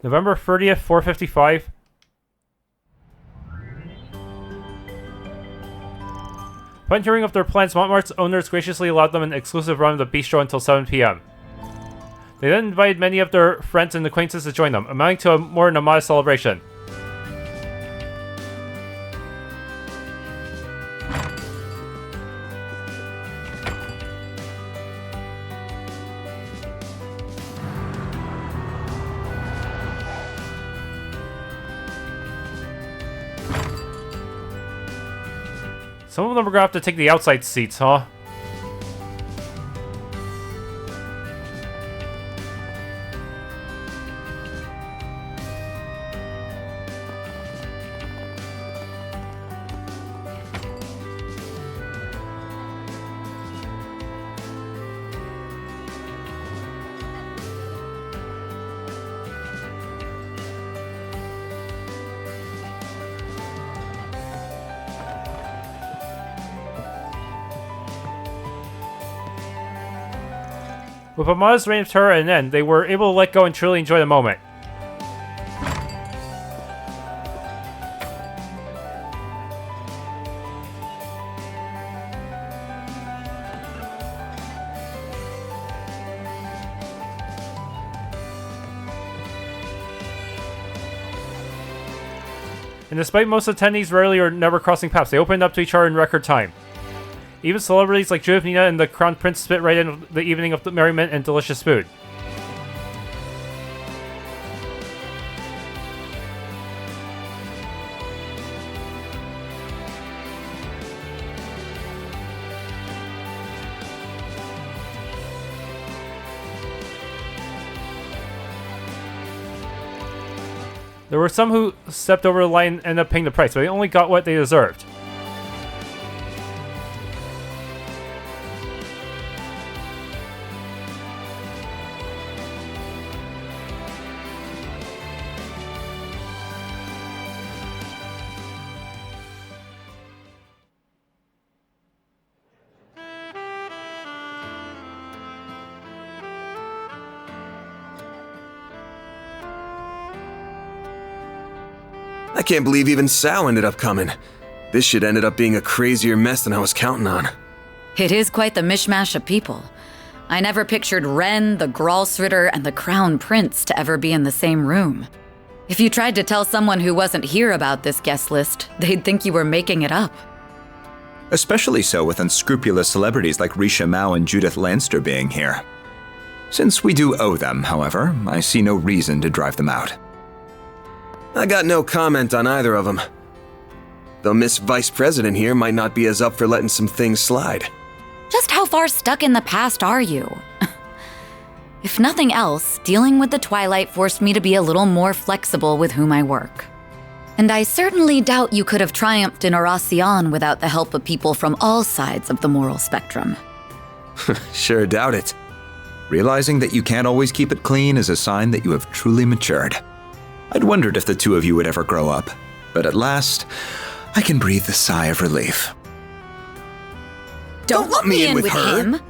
November 30th, 4:55. Upon hearing of their plans, Montmart's owners graciously allowed them an exclusive run of the bistro until 7 p.m. They then invited many of their friends and acquaintances to join them, amounting to a more than modest celebration. Some of them are gonna have to take the outside seats, huh? With Amada's reign of terror at an end, they were able to let go and truly enjoy the moment. And despite most attendees rarely or never crossing paths, they opened up to each other in record time. Even celebrities like Judith, Nina, and the Crown Prince spit right in the evening of the merriment and delicious food. There were some who stepped over the line and ended up paying the price, but they only got what they deserved. I can't believe even Sal ended up coming. This shit ended up being a crazier mess than I was counting on. It is quite the mishmash of people. I never pictured Ren, the Gralsritter, and the Crown Prince to ever be in the same room. If you tried to tell someone who wasn't here about this guest list, they'd think you were making it up. Especially so with unscrupulous celebrities like Risha Mao and Judith Lanster being here. Since we do owe them, however, I see no reason to drive them out. I got no comment on either of them. Though Miss Vice President here might not be as up for letting some things slide. Just how far stuck in the past are you? If nothing else, dealing with the Twilight forced me to be a little more flexible with whom I work. And I certainly doubt you could have triumphed in Aracion without the help of people from all sides of the moral spectrum. Sure doubt it. Realizing that you can't always keep it clean is a sign that you have truly matured. I'd wondered if the two of you would ever grow up, but at last, I can breathe a sigh of relief. Don't lump me in with him!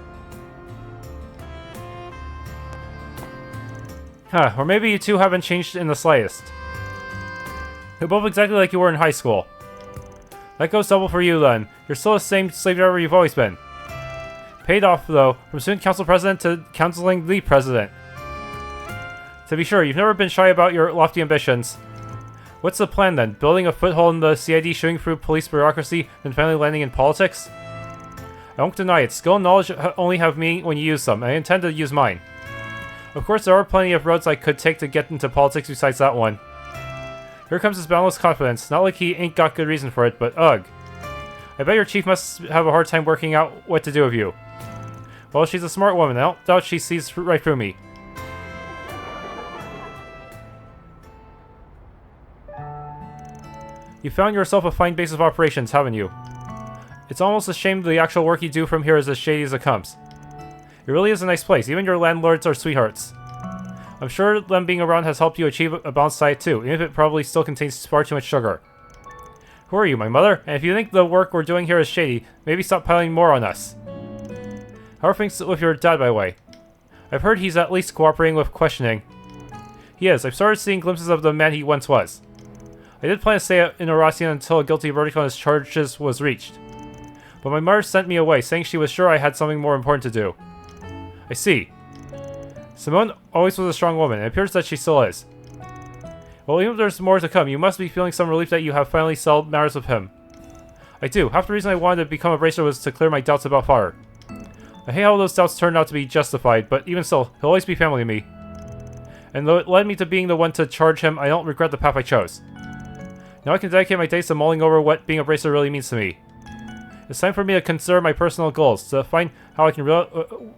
Huh, or maybe you two haven't changed in the slightest. You're both exactly like you were in high school. That goes double for you then. You're still the same slave driver you've always been. Paid off, though, from student council president to counseling the president. To be sure, you've never been shy about your lofty ambitions. What's the plan then? Building a foothold in the CID, shooting through police bureaucracy, then finally landing in politics? I won't deny it. Skill and knowledge only have meaning when you use them, and I intend to use mine. Of course, there are plenty of roads I could take to get into politics besides that one. Here comes his boundless confidence. Not like he ain't got good reason for it, but ugh. I bet your chief must have a hard time working out what to do with you. Well, she's a smart woman. I don't doubt she sees right through me. You found yourself a fine base of operations, haven't you? It's almost a shame the actual work you do from here is as shady as it comes. It really is a nice place. Even your landlords are sweethearts. I'm sure them being around has helped you achieve a balanced diet too, even if it probably still contains far too much sugar. Who are you, my mother? And if you think the work we're doing here is shady, maybe stop piling more on us. How are things with your dad, by the way? I've heard he's at least cooperating with questioning. He is. I've started seeing glimpses of the man he once was. I did plan to stay in Aracion until a guilty verdict on his charges was reached. But my mother sent me away, saying she was sure I had something more important to do. I see. Simone always was a strong woman, and it appears that she still is. Well, even if there's more to come, you must be feeling some relief that you have finally settled matters with him. I do. Half the reason I wanted to become a bracer was to clear my doubts about Father. I hate how those doubts turned out to be justified, but even still, he'll always be family to me. And though it led me to being the one to charge him, I don't regret the path I chose. Now I can dedicate my days to mulling over what being a bracer really means to me. It's time for me to consider my personal goals, to find how I can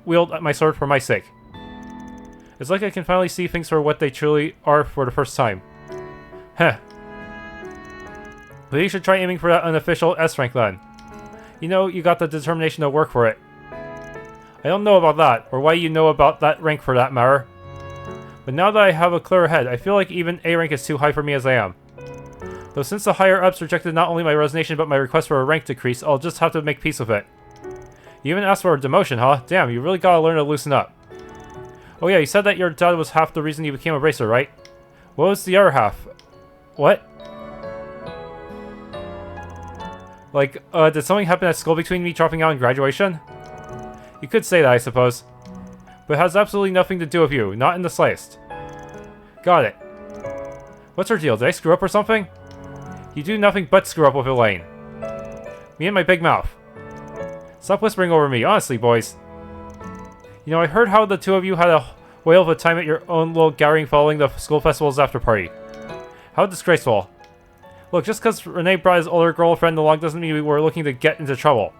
wield my sword for my sake. It's like I can finally see things for what they truly are for the first time. Heh. But you should try aiming for that unofficial S rank then. You know, you got the determination to work for it. I don't know about that, or why you know about that rank for that matter. But now that I have a clearer head, I feel like even A rank is too high for me as I am. Though since the higher-ups rejected not only my resignation but my request for a rank decrease, I'll just have to make peace with it. You even asked for a demotion, huh? Damn, you really gotta learn to loosen up. Oh yeah, you said that your dad was half the reason you became a bracer, right? What was the other half? What? Like, did something happen at school between me dropping out and graduation? You could say that, I suppose. But it has absolutely nothing to do with you, not in the slightest. Got it. What's her deal? Did I screw up or something? You do nothing but screw up with Elaine. Me and my big mouth. Stop whispering over me, honestly, boys. You know, I heard how the two of you had a whale of a time at your own little gathering following the school festival's after party. How disgraceful. Look, just because Renee brought his older girlfriend along doesn't mean we were looking to get into trouble.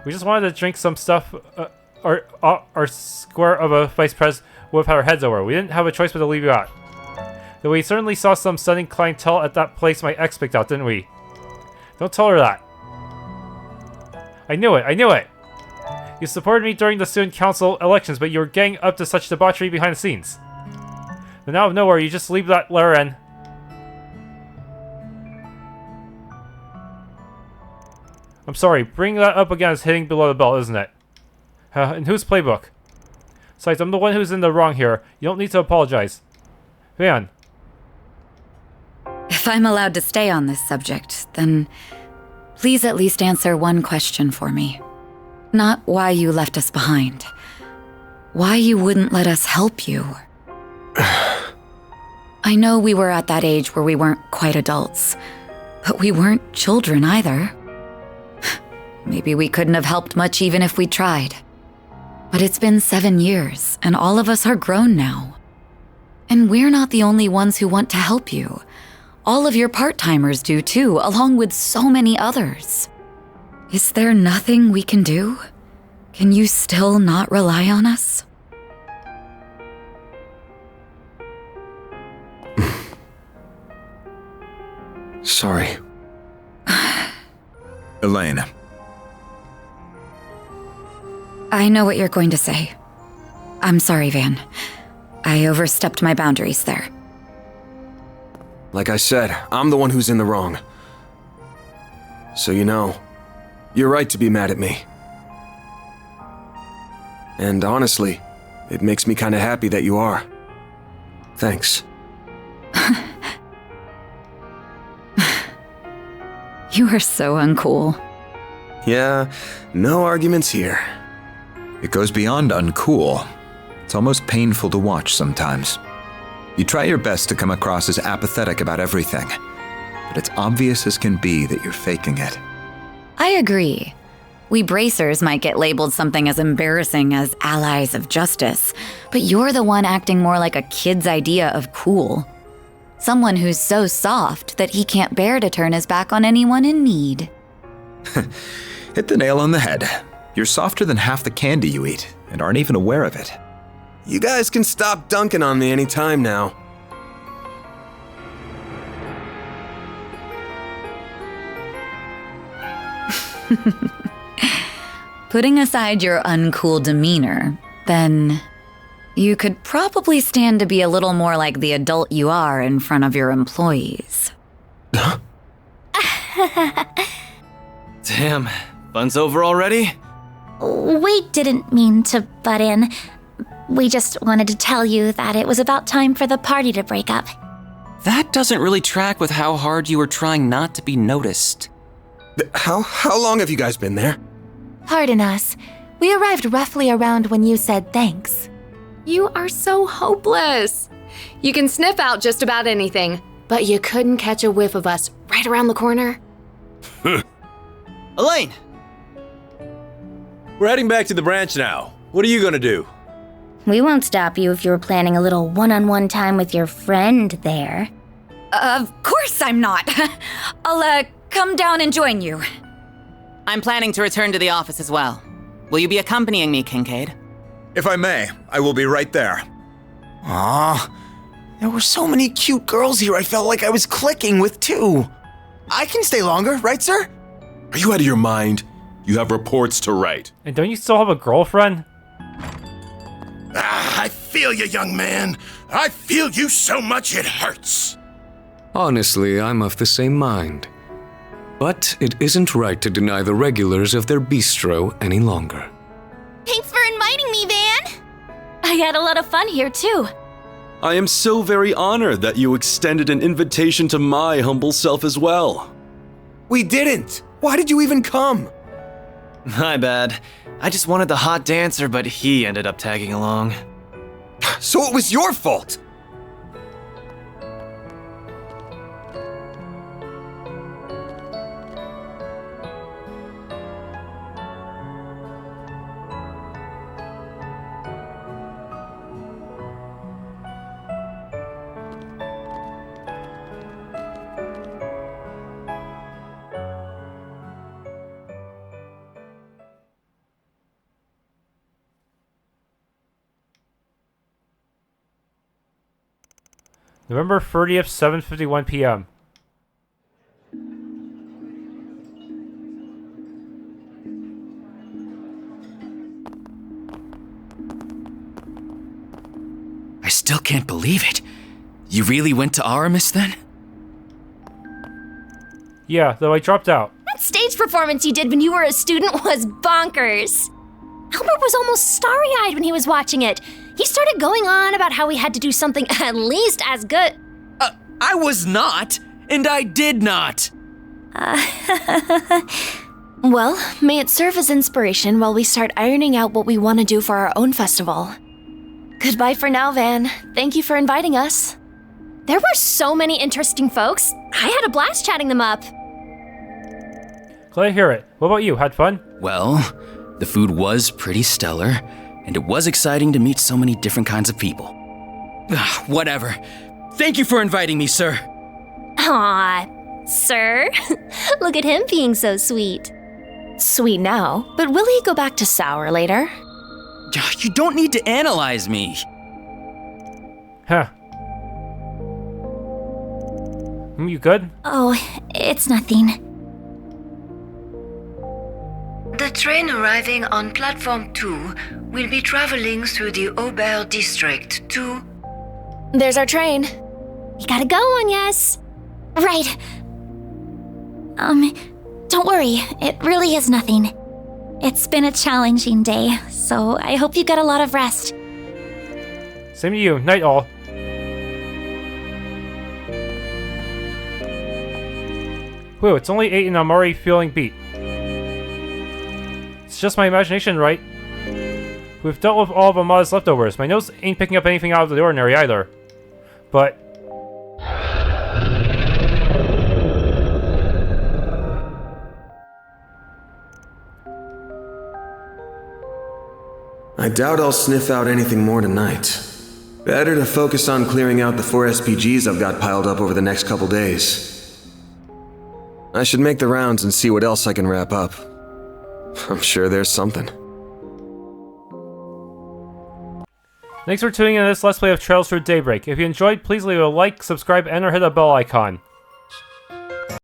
We just wanted to drink some stuff our square of a vice pres would have had our heads over. We didn't have a choice but to leave you out. Though we certainly saw some stunning clientele at that place my ex picked out, didn't we? Don't tell her that. I knew it! You supported me during the student council elections, but you were getting up to such debauchery behind the scenes. But now out of nowhere, you just leave that letter in. I'm sorry, bringing that up again is hitting below the belt, isn't it? In whose playbook? Besides, I'm the one who's in the wrong here. You don't need to apologize. Van. If I'm allowed to stay on this subject, then please at least answer one question for me. Not why you left us behind. Why you wouldn't let us help you. I know we were at that age where we weren't quite adults, but we weren't children either. Maybe we couldn't have helped much even if we tried. But it's been 7 years, and all of us are grown now. And we're not the only ones who want to help you. All of your part-timers do too, along with so many others. Is there nothing we can do? Can you still not rely on us? Sorry. Elaine. I know what you're going to say. I'm sorry, Van. I overstepped my boundaries there. Like I said, I'm the one who's in the wrong. So you know, you're right to be mad at me. And honestly, it makes me kinda happy that you are. Thanks. You are so uncool. Yeah, no arguments here. It goes beyond uncool. It's almost painful to watch sometimes. You try your best to come across as apathetic about everything, but it's obvious as can be that you're faking it. I agree. We bracers might get labeled something as embarrassing as allies of justice, but you're the one acting more like a kid's idea of cool. Someone who's so soft that he can't bear to turn his back on anyone in need. Hit the nail on the head. You're softer than half the candy you eat, and aren't even aware of it. You guys can stop dunking on me anytime now. Putting aside your uncool demeanor, then you could probably stand to be a little more like the adult you are in front of your employees. Damn, fun's over already? We didn't mean to butt in. We just wanted to tell you that it was about time for the party to break up. That doesn't really track with how hard you were trying not to be noticed. How long have you guys been there? Pardon us. We arrived roughly around when you said thanks. You are so hopeless. You can sniff out just about anything, but you couldn't catch a whiff of us right around the corner. Elaine! We're heading back to the branch now. What are you gonna do? We won't stop you if you were planning a little one-on-one time with your friend there. Of course I'm not. I'll, come down and join you. I'm planning to return to the office as well. Will you be accompanying me, Kincaid? If I may, I will be right there. Aw, there were so many cute girls here I felt like I was clicking with too. I can stay longer, right, sir? Are you out of your mind? You have reports to write. And don't you still have a girlfriend? I feel you, young man. I feel you so much it hurts. Honestly, I'm of the same mind. But it isn't right to deny the regulars of their bistro any longer. Thanks for inviting me, Van! I had a lot of fun here, too. I am so very honored that you extended an invitation to my humble self as well. We didn't! Why did you even come? My bad. I just wanted the hot dancer, but he ended up tagging along. So it was your fault! November 30th, 7:51 p.m. I still can't believe it. You really went to Aramis then? Yeah, though I dropped out. That stage performance you did when you were a student was bonkers. Albert was almost starry-eyed when he was watching it. He started going on about how we had to do something at least as good. I was not, and I did not. Well, may it serve as inspiration while we start ironing out what we want to do for our own festival. Goodbye for now, Van. Thank you for inviting us. There were so many interesting folks. I had a blast chatting them up. Glad to hear it. What about you? Had fun? Well, the food was pretty stellar, and it was exciting to meet so many different kinds of people. Whatever. Thank you for inviting me, sir. Aw, sir. Look at him being so sweet. Sweet now, but will he go back to sour later? You don't need to analyze me. Huh. You good? Oh, it's nothing. The train arriving on platform 2 will be traveling through the Aubert district to... There's our train. We gotta go, Agnes. Right. Don't worry. It really is nothing. It's been a challenging day, so I hope you get a lot of rest. Same to you. Night all. Whew, it's only 8 and I'm already feeling beat. It's just my imagination, right? We've dealt with all of Amada's leftovers. My nose ain't picking up anything out of the ordinary either. But... I doubt I'll sniff out anything more tonight. Better to focus on clearing out the 4 SPGs I've got piled up over the next couple days. I should make the rounds and see what else I can wrap up. I'm sure there's something. Thanks for tuning in to this Let's Play of Trails Through Daybreak. If you enjoyed, please leave a like, subscribe, and or hit the bell icon.